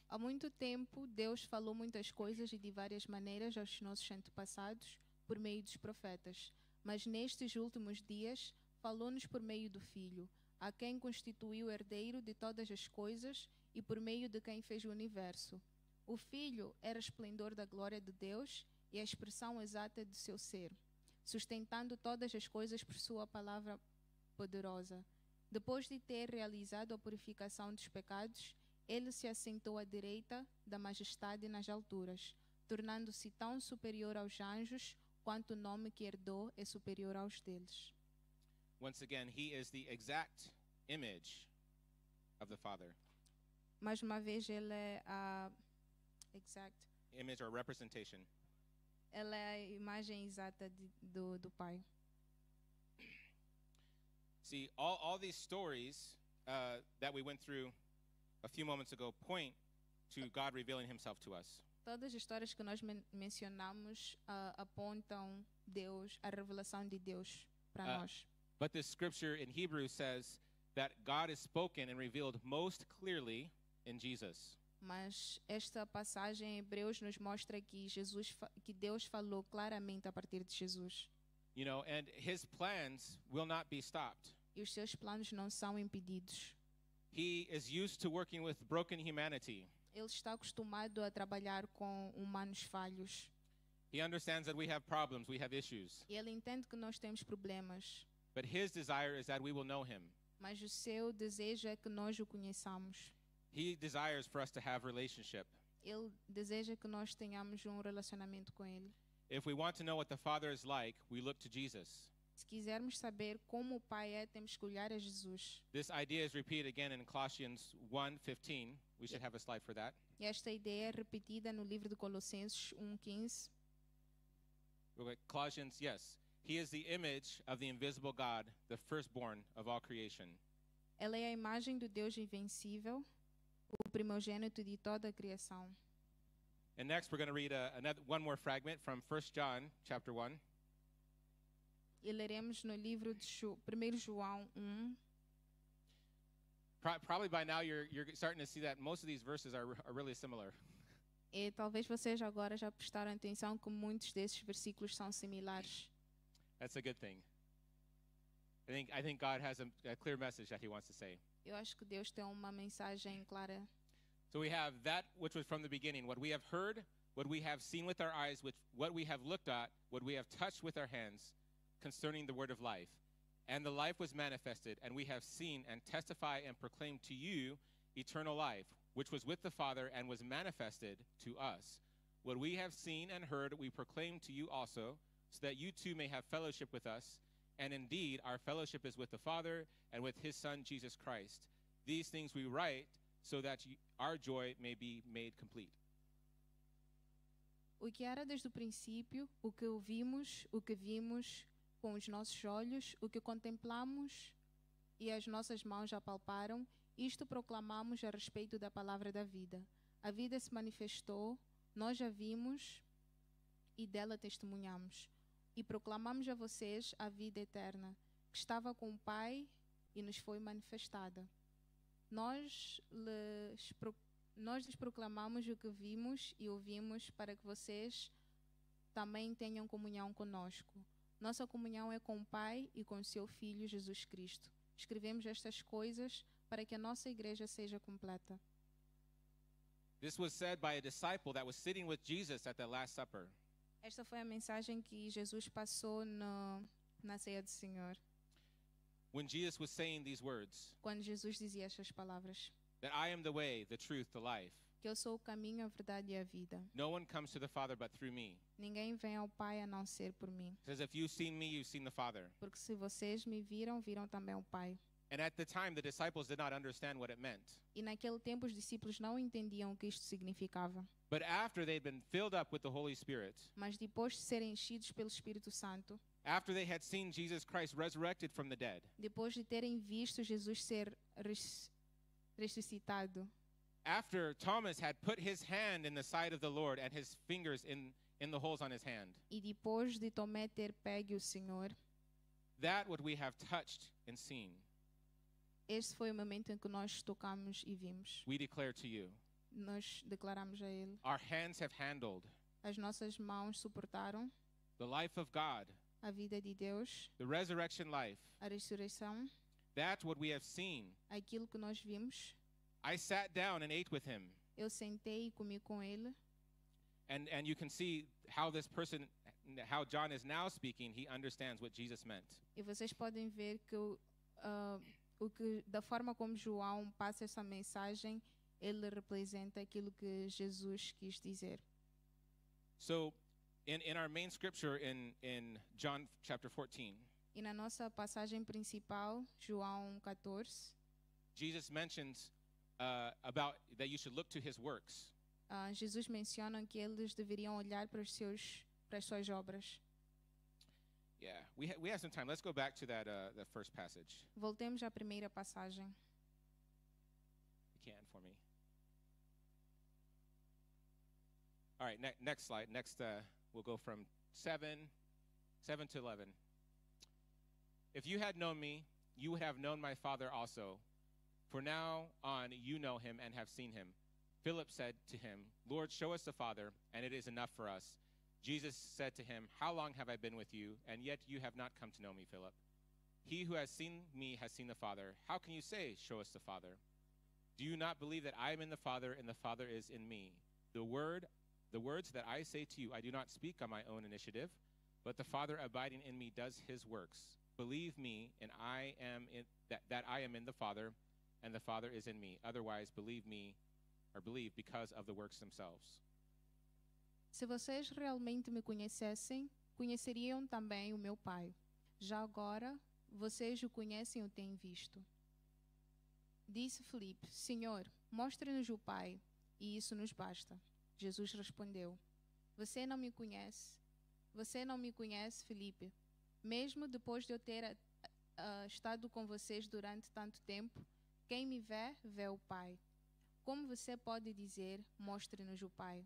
Há muito tempo, Deus falou muitas coisas e de várias maneiras aos nossos antepassados por meio dos profetas. Mas nestes últimos dias, falou-nos por meio do Filho, a quem constituiu herdeiro de todas as coisas e por meio de quem fez o universo. O Filho era esplendor da glória de Deus e a expressão exata de seu ser, sustentando todas as coisas por sua palavra poderosa. Depois de ter realizado a purificação dos pecados, ele se assentou à direita da majestade nas alturas, tornando-se tão superior aos anjos quanto o nome que herdou é superior aos deles. Once again, he is the exact image of the Father. Mais uma vez, ele é a Image or representation. ela é a imagem exata do Pai. See, all these stories that we went through a few moments ago point to God revealing himself to us. Todas as histórias que nós mencionamos apontam Deus, a revelação de Deus para nós. But this scripture in Hebrews says that God is spoken and revealed most clearly in Jesus. Mas esta passagem em Hebreus nos mostra que que Deus falou claramente a partir de Jesus. You know, and his plans will not be stopped. E os seus planos não são impedidos. He is used to working with broken humanity. Ele está acostumado a trabalhar com humanos falhos. He understands that we have problems, we have issues. E ele entende que nós temos problemas. But his desire is that we will know him. Mas o seu desejo é que nós o conheçamos. He desires for us to have relationship. Ele deseja que nós tenhamos relacionamento com ele. If we want to know what the Father is like, we look to Jesus. Se quisermos saber como o Pai é, temos que olhar a Jesus. This idea is repeated again in Colossians 1:15. We should have a slide for that. E esta ideia é repetida no livro de Colossenses 1:15. Colossians, yes. He is the image of the invisible God, the firstborn of all creation. Ela é a imagem do Deus invencível, o primogênito de toda a criação. And next we're going to read one more fragment from 1 John chapter 1. E leremos no livro de 1 João 1. Probably by now you're starting to see that most of these verses are really similar. E talvez vocês agora já prestaram atenção que muitos desses versículos são similares. That's a good thing. I think God has a clear message that he wants to say. Eu acho que Deus tem uma mensagem clara. So we have that which was from the beginning, what we have heard, what we have seen with our eyes, what we have looked at, what we have touched with our hands concerning the word of life. And the life was manifested, and we have seen and testify and proclaim to you eternal life, which was with the Father and was manifested to us. What we have seen and heard, we proclaim to you also, so that you too may have fellowship with us. And indeed, our fellowship is with the Father and with his Son, Jesus Christ. These things we write so that our joy may be made complete. O que era desde o princípio, o que ouvimos, o que vimos com os nossos olhos, o que contemplamos e as nossas mãos já palparam, isto proclamamos a respeito da palavra da vida. A vida se manifestou, nós já vimos e dela testemunhamos. E proclamamos a vocês a vida eterna, que estava com o Pai e nos foi manifestada. Nós lhes proclamamos o que vimos e ouvimos para que vocês também tenham comunhão conosco. Nossa comunhão é com o Pai e com seu Filho Jesus Cristo. Escrevemos estas coisas para que a nossa igreja seja completa. This was said by a disciple that was sitting with Jesus at the Last Supper. Esta foi a mensagem que Jesus passou na ceia do Senhor. When Jesus was saying these words, Quando Jesus dizia estas palavras. that I am the way, the truth, the life. Que eu sou o caminho, a verdade e a vida. No one comes to the Father but through me. Ninguém vem ao Pai a não ser por mim. He says, if you've seen me, you've seen the Father. Porque se vocês me viram, viram também o Pai. And at the time, the disciples did not understand what it meant. E naquele tempo os discípulos não entendiam o que isto significava. But after they'd been filled up with the Holy Spirit, Mas depois de serem enchidos pelo Espírito Santo, after they had seen Jesus Christ resurrected from the dead, depois de terem visto Jesus ser ressuscitado, after Thomas had put his hand in the side of the Lord and his fingers in the holes on his hand, e depois de Tomé ter pegue o Senhor, that what we have touched and seen, este foi o momento em que nós tocamos e vimos. we declare to you. Nós declaramos a Ele. Our hands have handled As nossas mãos suportaram the life of God, a vida de Deus, the resurrection life, a ressurreição, that what we have seen. aquilo que nós vimos. I sat down and ate with him. Eu sentei e comi com Ele. And you can see how this person, how John is now speaking, he understands what Jesus meant. E vocês podem ver que da forma como João passa essa mensagem, ele representa aquilo que Jesus quis dizer. So in our main scripture in John chapter 14, E na nossa passagem principal, João 14, Jesus mentions about that you should look to his works. Jesus menciona que eles deveriam olhar para as suas obras. Yeah, we have some time. Let's go back to that first passage. Voltemos à primeira passagem. You can for me. All right, next slide. Next, we'll go from 7 to 11. If you had known me, you would have known my Father also. For now on you know him and have seen him. Philip said to him, Lord, show us the Father, and it is enough for us. Jesus said to him, how long have I been with you, and yet you have not come to know me, Philip? He who has seen me has seen the Father. How can you say, show us the Father? Do you not believe that I am in the Father, and the Father is in me? The words that I say to you, I do not speak on my own initiative, but the Father abiding in me does his works. Believe me, and that I am in the Father, and the Father is in me. Otherwise, believe because of the works themselves. Se vocês realmente me conhecessem, conheceriam também o meu Pai. Já agora, vocês o conhecem e o têm visto. Disse Filipe, Senhor, mostre-nos o Pai, e isso nos basta. Jesus respondeu, Você não me conhece, Filipe. Mesmo depois de eu ter estado com vocês durante tanto tempo, quem me vê o Pai. Como você pode dizer, mostre-nos o Pai?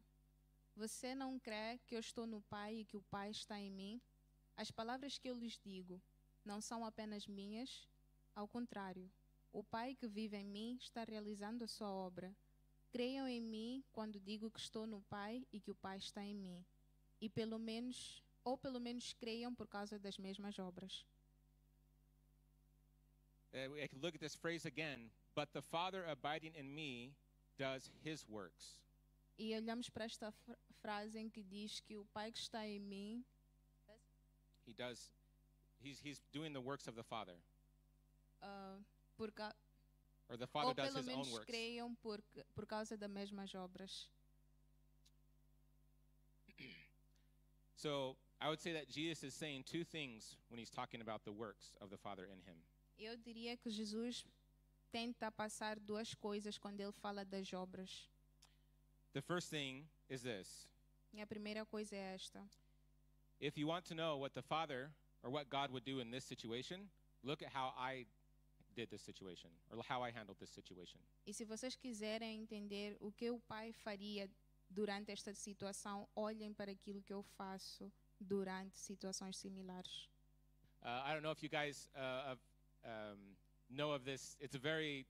Você não crê que eu estou no Pai e que o Pai está em mim? As palavras que eu lhes digo não são apenas minhas, ao contrário, o Pai que vive em mim está realizando a sua obra. Creiam em mim quando digo que estou no Pai e que o Pai está em mim. E pelo menos creiam por causa das mesmas obras. I can look at this phrase again. But the Father abiding in me does his works. E olhamos para esta frase em que diz que o Pai que está em mim, he's doing the works of the Father. Or the Father ou does pelo his own menos works. creiam por causa das mesmas obras. So I would say that Jesus is saying two things when he's talking about the works of the Father in him. Eu diria que Jesus tenta passar duas coisas quando ele fala das obras. The first thing is this. E a primeira coisa é esta. If you want to know what the Father or what God would do in this situation, look at how I did this situation or how I handled this situation. E se vocês quiserem entender o que o Pai faria durante esta situação, olhem para aquilo que eu faço durante situações similares. I don't know if you guys know of this. It's a very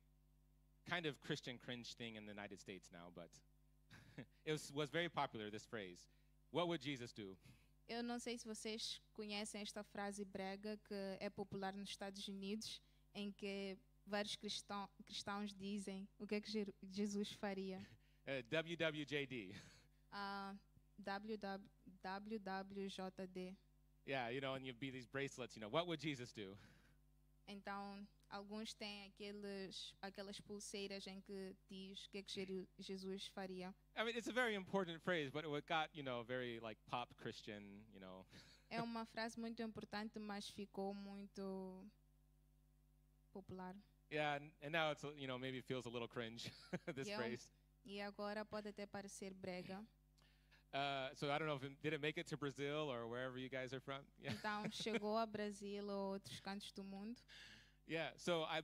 kind of Christian cringe thing in the United States now, but it was very popular, this phrase. What would Jesus do? Eu não sei se vocês conhecem esta frase brega que é popular nos Estados Unidos, em que vários cristãos dizem o que é que Jesus faria. WWJD. WWJD. Yeah, and you'd be these bracelets, what would Jesus do? Então, alguns têm aquelas pulseiras em que diz o que é que Jesus faria. I mean, it's a very important phrase, but it got, very like pop Christian, É uma frase muito importante, mas ficou muito popular. Yeah, and now it's, maybe it feels a little cringe, this Yeah. phrase. E agora pode até parecer brega. So I don't know did it make it to Brazil or wherever you guys are from? Yeah. Então, chegou a Brasil ou outros cantos do mundo. Yeah.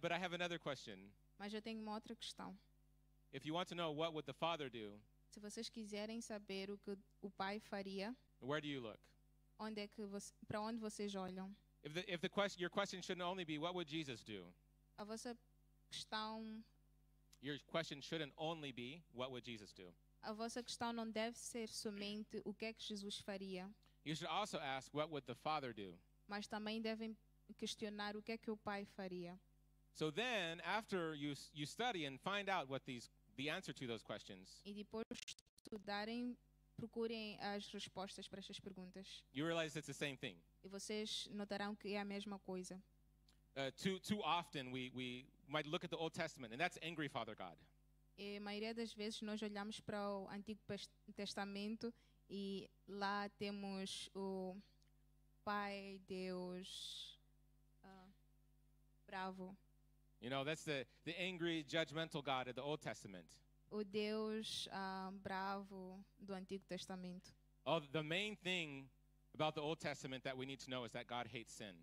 But I have another question. Mas eu tenho uma outra questão. If you want to know what would the Father do, Se vocês quiserem saber o que o Pai faria, where do you look? para onde vocês olham? If the question, your question shouldn't only be what would Jesus do? A vossa questão, Your question shouldn't only be what would Jesus do? a vossa questão não deve ser somente o que é que Jesus faria, You should also ask what would the Father do? mas também devem questionar o que é que o Pai faria. So then, after you study and find out what the answer to those questions, E depois de estudarem, procurem as respostas para estas perguntas. you realize it's the same thing. E vocês notarão que é a mesma coisa. Too often we might look at the Old Testament, and that's angry Father God. E a maioria das vezes nós olhamos para o Antigo Testamento e lá temos o Pai Deus bravo, That's the angry, judgmental God of the Old Testament. o Deus bravo do Antigo Testamento. Oh, the main thing about the Old Testament that we need to know is that God hates sin.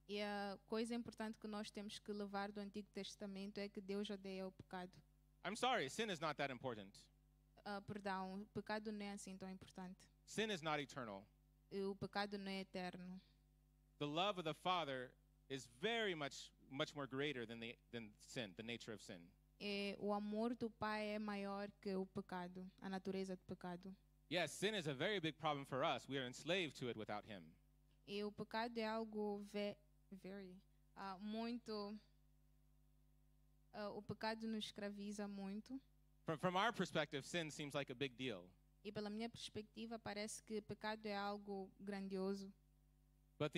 E a coisa importante que nós temos que levar do Antigo Testamento é que Deus odeia o pecado. I'm sorry, sin is not that important. Perdão, o pecado não é assim tão importante. Sin is not eternal. E o pecado não é eterno. The love of the Father is very much more greater than sin, the nature of sin. E o amor do Pai é maior que o pecado, a natureza do pecado. Yes, sin is a very big problem for us. We are enslaved to it without Him. E o pecado é algo muito. O pecado nos escraviza muito. From our perspective, sin seems like a big deal. E pela minha perspectiva, parece que pecado é algo grandioso. But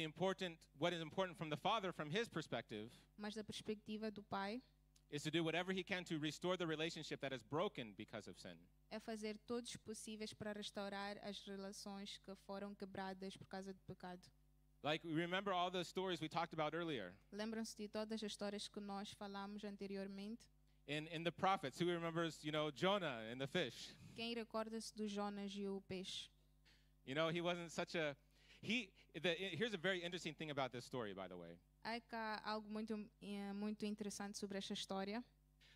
what is important from the Father, from His perspective, Mas da perspectiva do Pai, is to do whatever He can to restore the relationship that is broken because of sin. é fazer todos os possíveis para restaurar as relações que foram quebradas por causa do pecado. Like, remember all the stories we talked about earlier? Lembram-se de todas as histórias que nós falamos anteriormente? In the prophets, who remembers, Jonah and the fish? Quem recorda-se do Jonas e o peixe? He wasn't such a... Here's a very interesting thing about this story, by the way. Há cá algo muito interessante sobre esta história.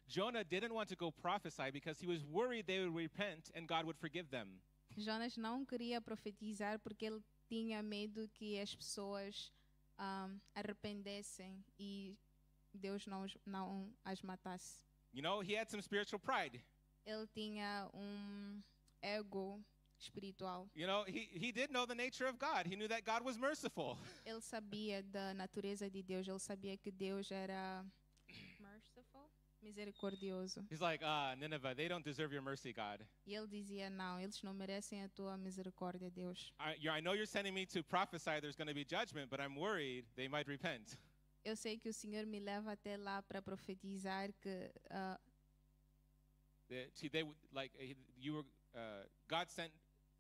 Jonah didn't want to go prophesy because he was worried they would repent and God would forgive them. Jonas não queria profetizar porque ele tinha medo que as pessoas arrependessem e Deus não as matasse. He had some spiritual pride. Ele tinha ego espiritual. He did know the nature of God. He knew that God was merciful. Ele sabia da natureza de Deus. Ele sabia que Deus era merciful, misericordioso. He's like, Nineveh, they don't deserve your mercy, God. E ele dizia, não, eles não merecem a tua misericórdia, Deus. I know you're sending me to prophesy there's going to be judgment, but I'm worried they might repent. Eu sei que o Senhor me leva até lá para profetizar que God sent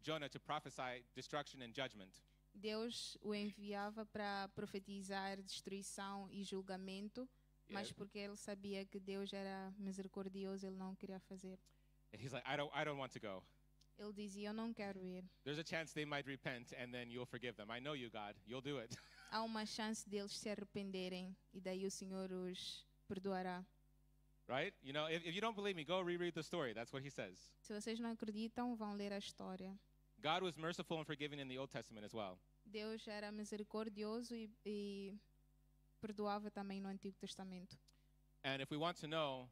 Jonah to prophesy destruction and judgment. Deus o enviava para profetizar destruição e julgamento, mas porque ele sabia que Deus era misericordioso, ele não queria fazer. He's like, I don't want to go. Ele dizia, eu não quero ir. There's a chance they might repent and then you'll forgive them. I know you, God. You'll do it. Há uma chance deles se arrependerem e daí o Senhor os perdoará. Right? If you don't believe me, go reread the story. That's what he says. Se vocês não acreditam, vão ler a história. God was merciful and forgiving in the Old Testament as well. Deus era misericordioso e perdoava também no Antigo Testamento. And if we want to know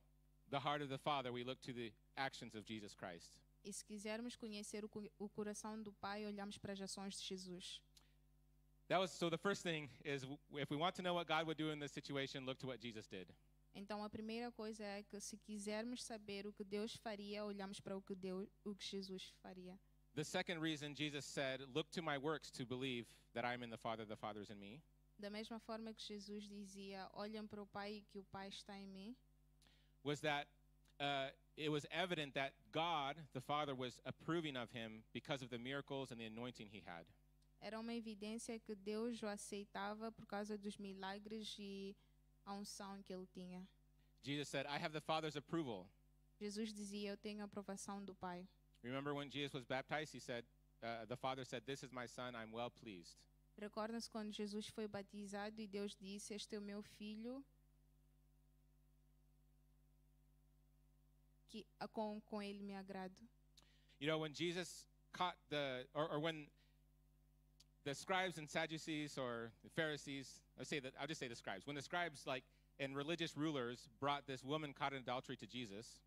the heart of the Father, we look to the actions of Jesus Christ. E se quisermos conhecer o coração do Pai, olhamos para as ações de Jesus. So the first thing is, if we want to know what God would do in this situation, look to what Jesus did. Então a primeira coisa é que se quisermos saber o que Deus faria, olhamos para o que Jesus faria. The second reason Jesus said, look to my works to believe that I'm in the Father is in me. Da mesma forma que Jesus dizia, olhem para o Pai e que o Pai está em mim, was that it was evident that God, the Father, was approving of him because of the miracles and the anointing he had. Era uma evidência que Deus o aceitava por causa dos milagres e a unção que ele tinha. Jesus said, I have the Father's approval. Jesus dizia, eu tenho a aprovação do Pai. Remember when Jesus was baptized, he said, the Father said, this is my son, I'm well pleased. Recordam-se quando Jesus foi batizado e Deus disse, este é o meu filho, que com ele me agrado. You know, when Jesus caught or when the scribes and Sadducees or the Pharisees, I'll just say the scribes. When the scribes and religious rulers brought this woman caught in adultery to Jesus,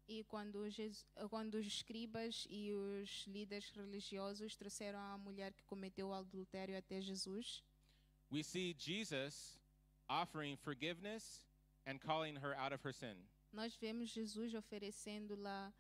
E quando os escribas e os líderes religiosos trouxeram a mulher que cometeu o adultério até Jesus, we see Jesus offering forgiveness and calling her out of her sin. nós vemos Jesus oferecendo-la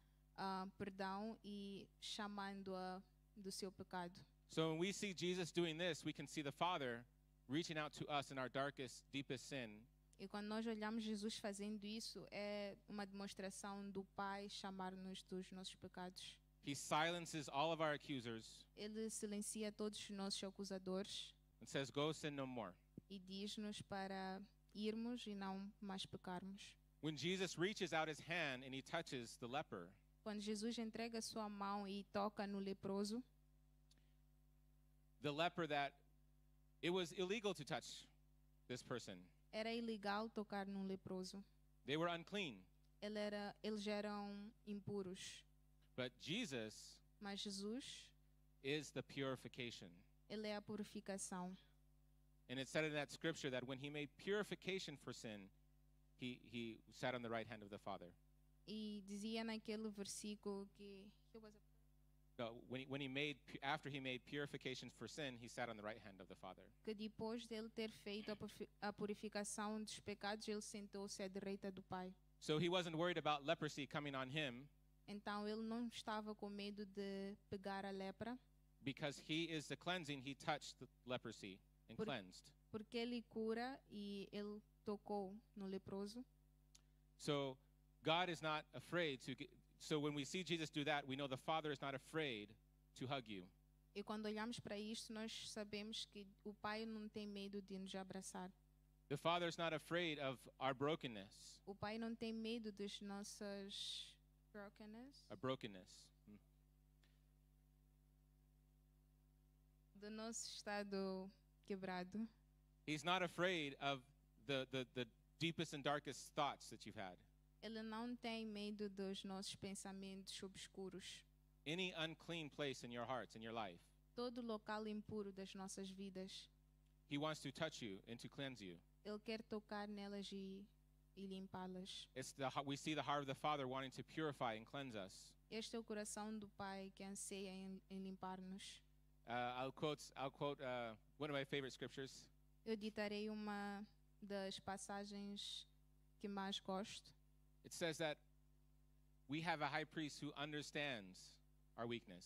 perdão e chamando-a do seu pecado. So when we see Jesus doing this, we can see the Father reaching out to us in our darkest, deepest sin. E quando nós olhamos Jesus fazendo isso, é uma demonstração do Pai chamar-nos dos nossos pecados. He silences all of our accusers Ele silencia todos os nossos acusadores and says, go sin no more. e diz-nos para irmos e não mais pecarmos. When Jesus reaches out his hand and he touches the leper, Quando Jesus entrega sua mão e toca no leproso, the leper that it was illegal to touch this person. era ilegal tocar num leproso. They were unclean. Eles eram impuros. But Jesus Mas Jesus, is the purification. ele é a purificação. And it said in that scripture that when he made purification for sin, he sat on the right hand of the Father. E dizia naquele versículo que After he made purification for sin, he sat on the right hand of the Father. que depois dele ter feito a purificação dos pecados, ele sentou-se à direita do Pai. So he wasn't worried about leprosy coming on him Então ele não estava com medo de pegar a lepra, because he is the cleansing. He touched the leprosy and cleansed. porque ele cura e ele tocou no leproso. So God is not afraid so when we see Jesus do that, we know the Father is not afraid to hug you. E quando olhamos para isto, nós sabemos que o Pai não tem medo de nos abraçar. The Father is not afraid of our brokenness. O Pai não tem medo das nossas Brokenness. do nosso estado quebrado. He's not afraid of the deepest and darkest thoughts that you've had. Ele não tem medo dos nossos pensamentos obscuros. Any unclean place in your hearts, in your life. Todo local impuro das nossas vidas. He wants to touch you and to cleanse you. Ele quer tocar nelas e limpá-las. We see the heart of the Father wanting to purify and cleanse us. Este é o coração do Pai que anseia em limpar-nos. I'll quote one of my favorite scriptures. Eu ditarei uma das passagens que mais gosto. It says that we have a high priest who understands our weakness.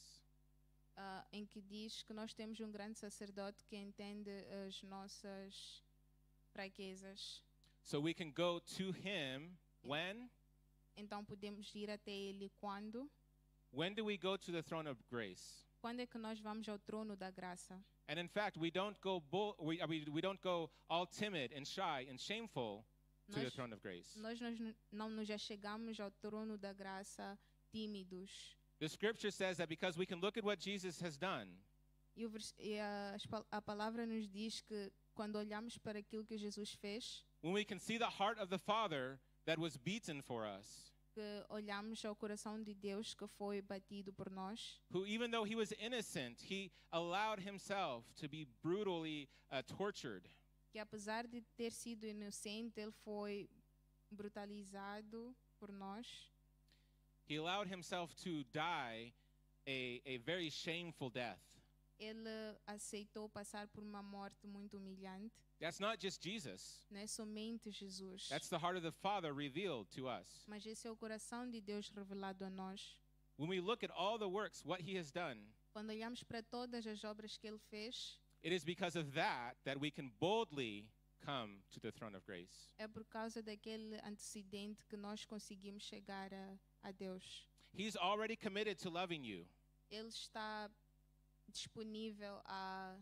Em que diz que nós temos um grande sacerdote que entende as nossas fraquezas. So we can go to him when? Então podemos ir até ele quando? When do we go to the throne of grace? Quando é que nós vamos ao trono da graça? And in fact, we don't go all timid and shy and shameful to the throne of grace. Nós não nos achegamos ao trono da graça tímidos. The scripture says that because we can look at what Jesus has done, E a palavra nos diz que quando olhamos para aquilo que Jesus fez, when we can see the heart of the Father that was beaten for us, que olhamos ao coração de Deus que foi batido por nós, who even though he was innocent, he allowed himself to be brutally tortured. que apesar de ter sido inocente, ele foi brutalizado por nós. He allowed himself to die a very shameful death. Ele aceitou passar por uma morte muito humilhante. That's not just Jesus. Não é somente Jesus, That's the heart of the Father revealed to us. mas esse é o coração de Deus revelado a nós. When we look at all the works, what he has done, Quando olhamos para todas as obras que ele fez, it is because of that we can boldly come to the throne of grace. é por causa daquele antecedente que nós conseguimos chegar a Deus. He's already committed to loving you. Ele está disponível a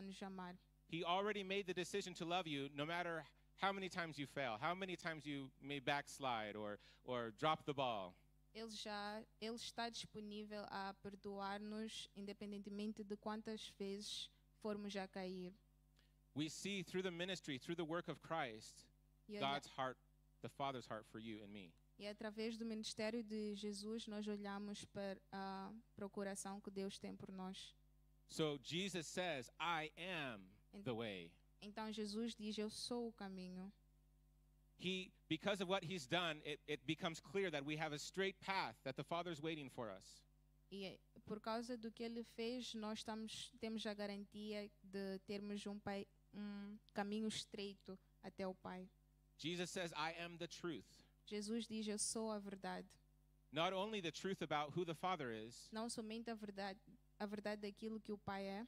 nos amar. He already made the decision to love you no matter how many times you fail, how many times you may backslide or drop the ball. Ele está disponível a perdoar-nos, independentemente de quantas vezes formos a cair. We see through the ministry, through the work of Christ, E, God's heart, the Father's heart for you and me. e através do ministério de Jesus, nós olhamos para o coração que Deus tem por nós. So Jesus says, I am the way. Então Jesus diz, eu sou o caminho. Because of what he's done, it becomes clear that we have a straight path, that the Father's waiting for us. E por causa do que ele fez, nós temos a garantia de termos um caminho estreito até o Pai. Jesus says, I am the truth. Jesus diz, eu sou a verdade. Not only the truth about who the Father is, Não somente a verdade daquilo que o Pai é,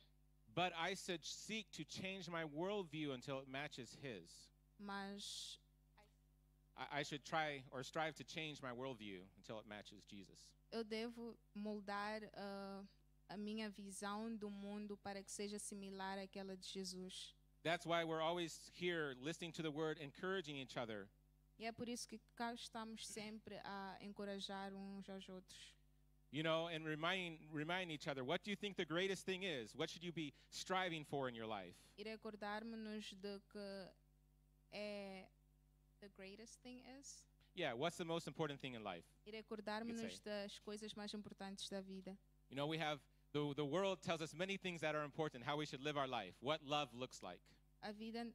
but I should seek to change my worldview until it matches his. mas I should try or strive to change my worldview until it matches Jesus. eu devo moldar a minha visão do mundo para que seja similar àquela de Jesus. That's why we're always here listening to the word, encouraging each other. E é por isso que cá estamos sempre a encorajar uns aos outros. You know, and remind each other, what do you think the greatest thing is? What should you be striving for in your life? E recordarmos-nos de que é the greatest thing is. Yeah, what's the most important thing in life? E recordarmos-nos das coisas mais importantes da vida. You know, we have the world tells us many things that are important, how we should live our life, what love looks like. A vida,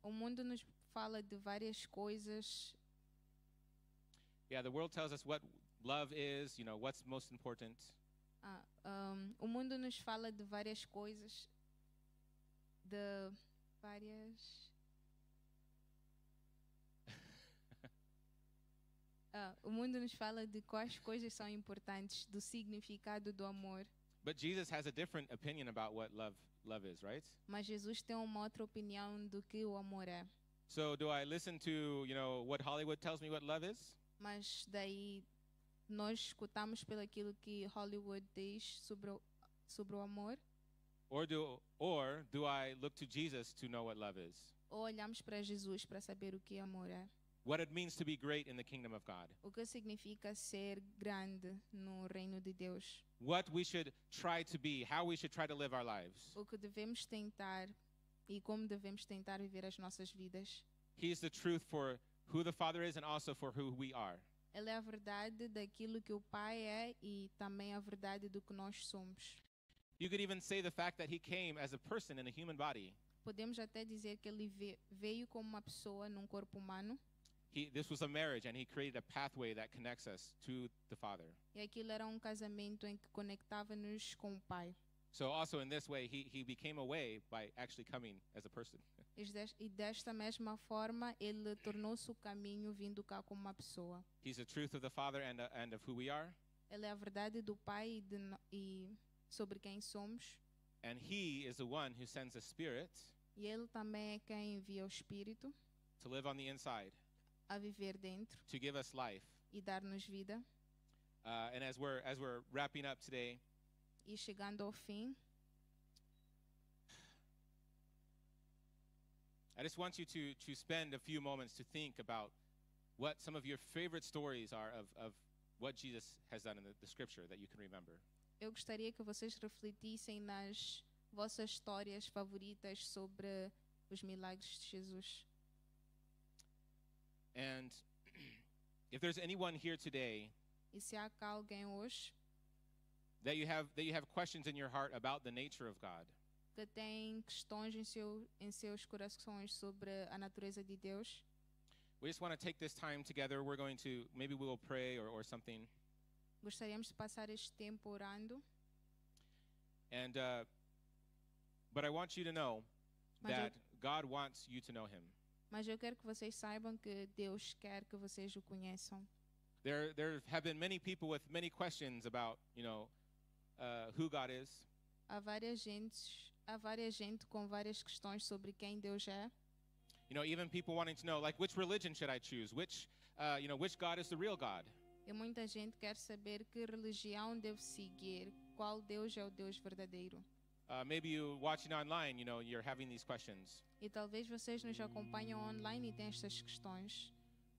o mundo nos fala de várias coisas. Yeah, the world tells us what love is, you know, what's most important. O mundo nos fala de várias coisas, de várias. O mundo nos fala de quais coisas são importantes, do significado do amor. But Jesus has a different opinion about what love is, right? Mas Jesus tem uma outra opinião do que o amor é. So do I listen to, you know, what Hollywood tells me what love is? Mas daí nós escutamos pelo aquilo que Hollywood diz sobre o amor, Or do I look to Jesus to know what love is? ou olhamos para Jesus para saber o que amor é? What it means to be great in the kingdom of God. O que significa ser grande no reino de Deus? What we should try to be, how we should try to live our lives. O que devemos tentar e como devemos tentar viver as nossas vidas. He's the truth for who the Father is and also for who we are. Ele é a verdade daquilo que o Pai é e também a verdade do que nós somos. You could even say the fact that he came as a person in a human body. Podemos até dizer que ele veio como uma pessoa num corpo humano. This was a marriage, and he created a pathway that connects us to the Father. E aquilo era casamento em que conectava-nos com o Pai. So also in this way, he became a way by actually coming as a person. E desta mesma forma, ele tornou-se o caminho vindo cá como uma pessoa. He's the truth of the Father and of who we are. Ele é a verdade do Pai e sobre quem somos. And he is the one who sends the Spirit E ele também é quem envia o Espírito to live on the inside, a viver dentro to give us life. e dar-nos vida. And as we're wrapping up today, E chegando ao fim, I just want you to spend a few moments to think about what some of your favorite stories are of what Jesus has done in the scripture that you can remember. eu gostaria que vocês refletissem nas vossas histórias favoritas sobre os milagres de Jesus. And if there's anyone here today E se há cá alguém hoje that you have questions in your heart about the nature of God, que tem questões em seus corações sobre a natureza de Deus, we just want to take this time together. We're going to, maybe we will pray or something. gostaríamos de passar este tempo orando. And but I want you to know Mas eu- that God wants you to know him. Mas eu quero que vocês saibam que Deus quer que vocês o conheçam. There have been many people with many questions about, you know, who God is. Há várias gente com várias questões sobre quem Deus é. You know, even people wanting to know, like, which religion should I choose? Which God is the real God? E muita gente quer saber que religião devo seguir, qual Deus é o Deus verdadeiro. Maybe you watching online, you're having these questions. E talvez vocês nos acompanham online e têm estas questões.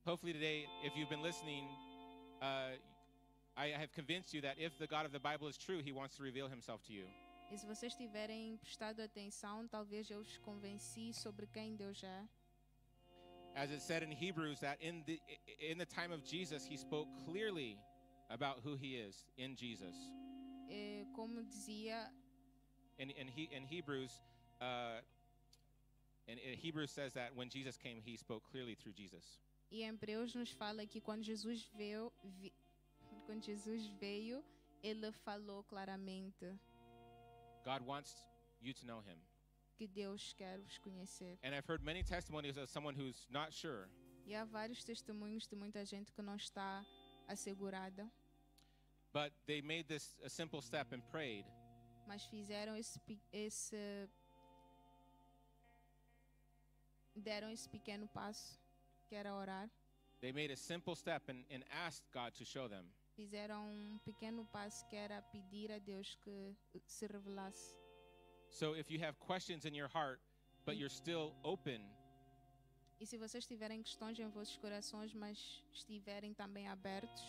Hopefully today, if you've been listening, I have convinced you that if the God of the Bible is true, He wants to reveal Himself to you. E se vocês tiverem prestado atenção, talvez eu os convenci sobre quem Deus é. As it said in Hebrews, that in the time of Jesus, He spoke clearly about who He is in Jesus. E como dizia, In Hebrews, Hebrews says that when Jesus came, He spoke clearly through Jesus. e em Hebreus nos fala que quando Jesus veio, ele falou claramente God wants you to know Him. que Deus quer os conhecer. And I've heard many testimonies of someone who's not sure, E há vários testemunhos de muita gente que não está assegurada, but they made this a simple step and prayed. mas deram esse pequeno passo, que era orar. They made a simple step and asked God to show them. Fizeram pequeno passo, que era pedir a Deus que se revelasse. So if you have questions in your heart, but you're still open, E se vocês tiverem questões em vossos corações, mas estiverem também abertos,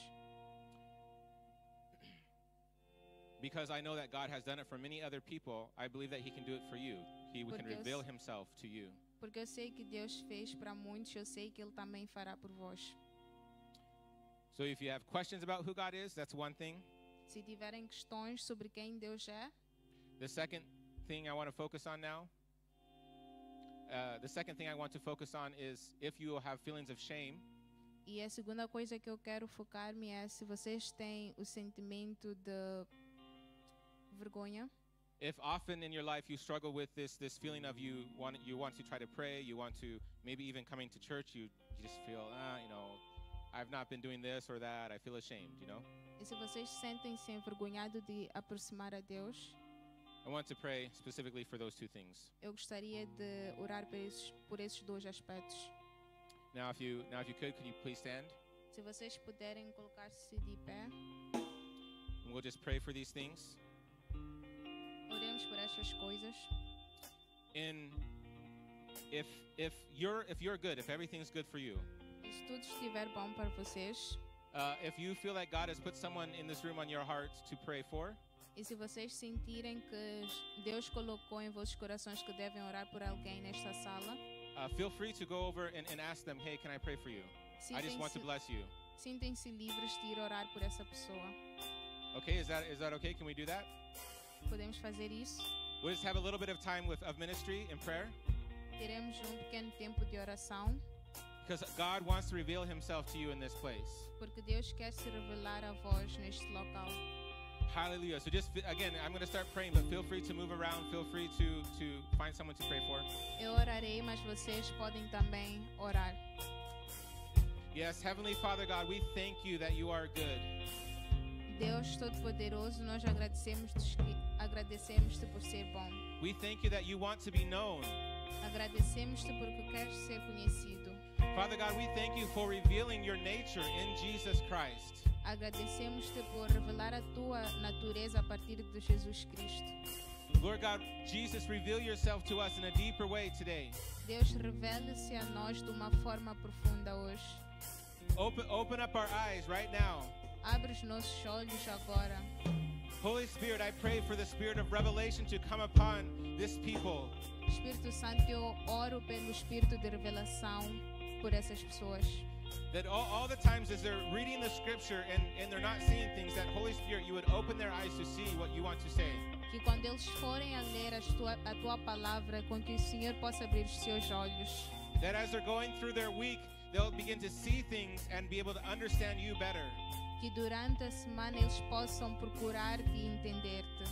because I know that God has done it for many other people, I believe that He can do it for you. He can Porque eu reveal s- Himself to you. porque eu sei que Deus fez para muitos, eu sei que Ele também fará por vós. So if you have questions about who God is, that's one thing. Se tiverem questões sobre quem Deus é, The second thing I want to focus on now, is if you have feelings of shame, e a segunda coisa que eu quero focar-me é se vocês têm o sentimento de vergonha, if often in your life you struggle with this feeling of you want to try to pray, you want to maybe even coming to church, you just feel, I've not been doing this or that, I feel ashamed, e se vocês sentem-se envergonhados de aproximar a Deus, I want to pray specifically for those two things. eu gostaria de orar por esses dois aspectos. Now if you could you please stand? Se vocês puderem colocar-se de pé, And we'll just pray for these things. oremos por estas coisas. If you're good, if everything's good for you, E se tudo estiver bom para vocês, if you feel like God has put someone in this room on your heart to pray for, e se vocês sentirem que Deus colocou em vossos corações que devem orar por alguém nesta sala, feel free to go over and ask them, hey, can I pray for you? I just want to bless you. Sintam-se livres de ir orar por essa pessoa. Okay, is that okay? Can we do that? Podemos fazer isso? We'll just have a little bit of time of ministry and prayer, Teremos pequeno tempo de oração, because God wants to reveal Himself to you in this place. porque Deus quer se revelar a vós neste local. Hallelujah. So just, again, I'm going to start praying, but feel free to move around. Feel free to find someone to pray for. Eu orarei, mas vocês podem também orar. Yes, Heavenly Father God, we thank you that you are good. Deus Todo-Poderoso, nós agradecemos-te por ser bom. We thank you that you want to be known. Agradecemos-te porque queres ser conhecido. Father God, we thank you for revealing your nature in Jesus Christ. Agradecemos-te por revelar a tua natureza a partir de Jesus Cristo. Lord God, Jesus, reveal yourself to us in a deeper way today. Deus, revele-se a nós de uma forma profunda hoje. Open up our eyes right now. Abre os nossos olhos agora. Holy Spirit, I pray for the spirit of revelation to come upon this people. Espírito Santo, eu oro pelo espírito de revelação por essas pessoas. That all the times as they're reading the scripture and they're not seeing things, that Holy Spirit, you would open their eyes to see what you want to say. Que quando eles forem a ler a tua palavra, com que o Senhor possa abrir os seus olhos. That as they're going through their week, they'll begin to see things and be able to understand you better. Que durante a semana eles possam procurar-te e entender-te.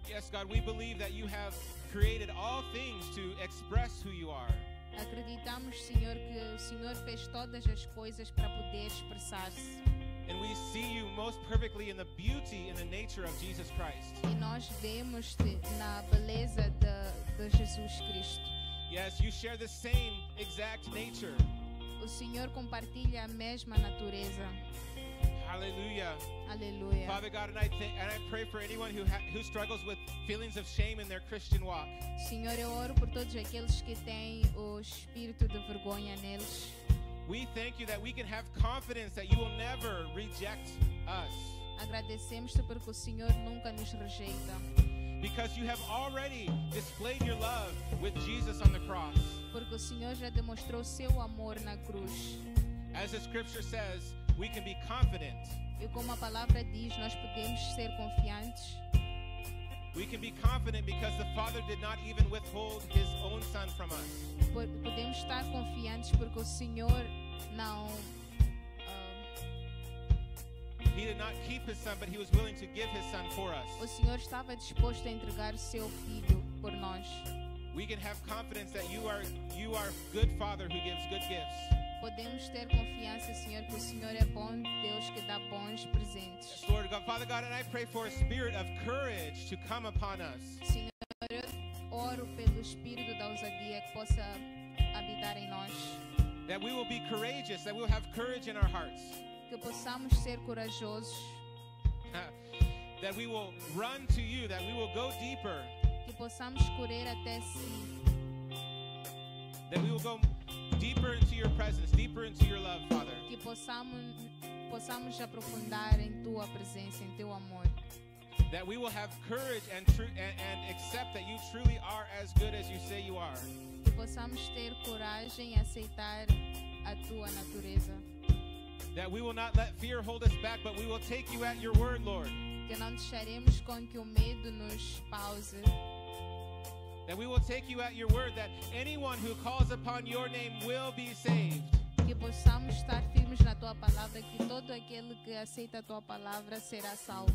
Yes, God, we believe that you have created all things to express who you are. Acreditamos, Senhor, que o Senhor fez todas as coisas para poder expressar-se. And we see you most perfectly in the beauty and the nature of Jesus Christ. E nós vemos-te na beleza de Jesus Cristo. Yes, you share the same exact nature. O Senhor compartilha a mesma natureza. Hallelujah. Aleluia. Father God, and I pray for anyone who struggles with feelings of shame in their Christian walk. Senhor, eu oro por todos aqueles que têm o espírito de vergonha neles. We thank you that we can have confidence that you will never reject us. Agradecemos-te porque o Senhor nunca nos rejeita. Because you have already displayed your love with Jesus on the cross. Porque o Senhor já demonstrou seu amor na cruz. As the scripture says, we can be confident. E como a palavra diz, nós podemos ser confiantes. We can be confident because the Father did not even withhold his own son from us. Podemos estar confiantes porque o Senhor não He did not keep his son, but he was willing to give his son for us. o Senhor estava disposto a entregar o seu filho por nós. We can have confidence that you are good Father who gives good gifts. Podemos ter confiança, Senhor, que o Senhor é bom Deus que dá bons presentes. Lord God, Father God, and I pray for a spirit of courage to come upon us. Senhor, eu oro pelo espírito da ousadia que possa habitar em nós. That we will be courageous, that we will have courage in our hearts. Que possamos ser corajosos. That we will run to you, that we will go deeper. Que possamos correr até si. That we will go deeper into your presence, deeper into your love, Father. Que possamos aprofundar em tua presença, em teu amor. That we will have courage and accept that you truly are as good as you say you are. Que possamos ter coragem e aceitar a tua natureza. That we will not let fear hold us back, but we will take you at your word, Lord. Que não deixaremos com que o medo nos pause. That we will take you at your word, that anyone who calls upon your name will be saved. Que possamos estar firmes na tua palavra, que todo aquele que aceita a tua palavra será salvo.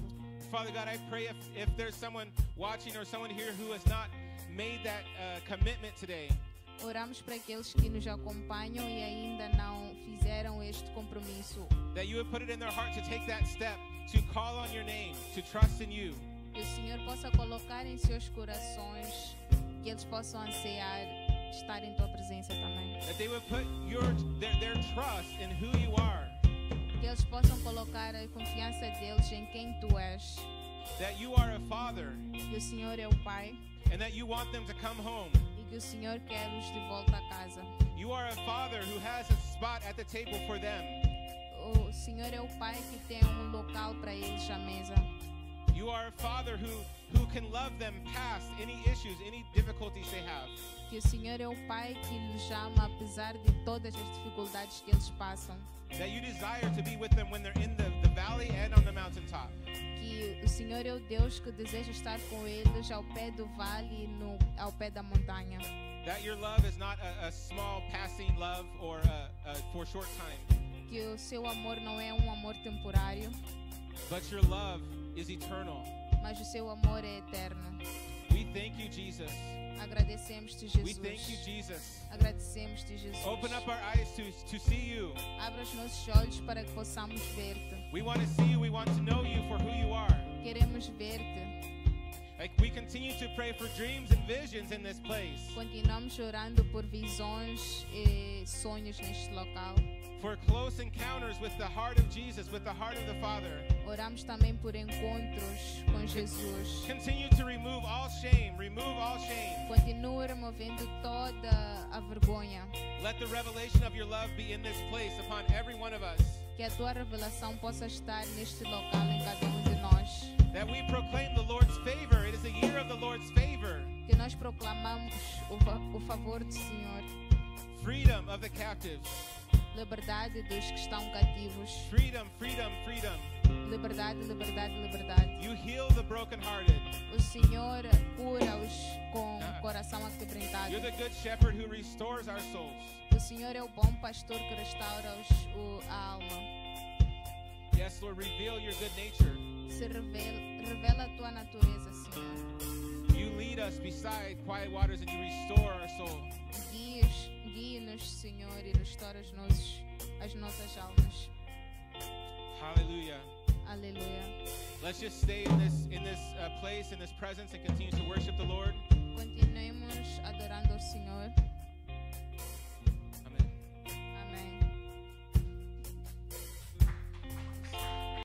Father God, I pray if there's someone watching or someone here who has not made that commitment today. Oramos para aqueles que nos acompanham e ainda não fizeram este compromisso. That you would put it in their heart to take that step, to call on your name, to trust in you. Que o Senhor possa colocar em seus corações, que eles possam ansiar estar em tua presença também. That they would put their trust in who you are. Que eles possam colocar a confiança deles em quem tu és. That you are a father. Que o Senhor é o Pai. And that you want them to come home. E que o Senhor quer-os de volta a casa. You are a father who has a spot at the table for them. O Senhor é o Pai que tem local para eles à mesa. You are a father who can love them past any issues, any difficulties they have. Que o Senhor é o Pai que lhes ama apesar de todas as dificuldades que eles passam. That you desire to be with them when they're in the valley and on the mountaintop. Que o Senhor é o Deus que deseja estar com eles ao pé do vale e ao pé da montanha. That your love is not a small passing love or for a short time. Que o seu amor não é amor temporário, but your love is eternal. Mas o seu amor é eterno. We thank you, Jesus. Agradecemos-te, Jesus. We thank you, Jesus. Agradecemos-te, Jesus. Open up our eyes to see you. Abra os nossos olhos para que possamos ver-te. We want to see you. We want to know you for who you are. Queremos ver-te. Like we continue to pray for dreams and visions in this place. Continuamos orando por visões e sonhos neste local. For close encounters with the heart of Jesus, with the heart of the Father. Oramos também por encontros com Jesus. Continue to remove all shame. Remove all shame. Continua removendo toda a vergonha. Let the revelation of your love be in this place upon every one of us. Que a tua revelação possa estar neste local em cada de nós. That we proclaim the Lord's favor. It is the year of the Lord's favor. Que nós proclamamos o favor do Senhor. Freedom of the captives. Liberdade dos que estão cativos. Freedom, freedom, freedom. Liberdade, liberdade, liberdade. You heal the brokenhearted. O Senhor cura-os com o coração aquebrantado. You're the good shepherd who restores our souls. O Senhor é o bom pastor que restaura a alma. Yes, Lord, reveal your good nature. Se revela a tua natureza, Senhor. You lead us beside quiet waters and you restore our soul. Guie-nos, Senhor, e restaura as nossas almas. Hallelujah. Aleluia. Let's just stay in this place, in this presence, and continue to worship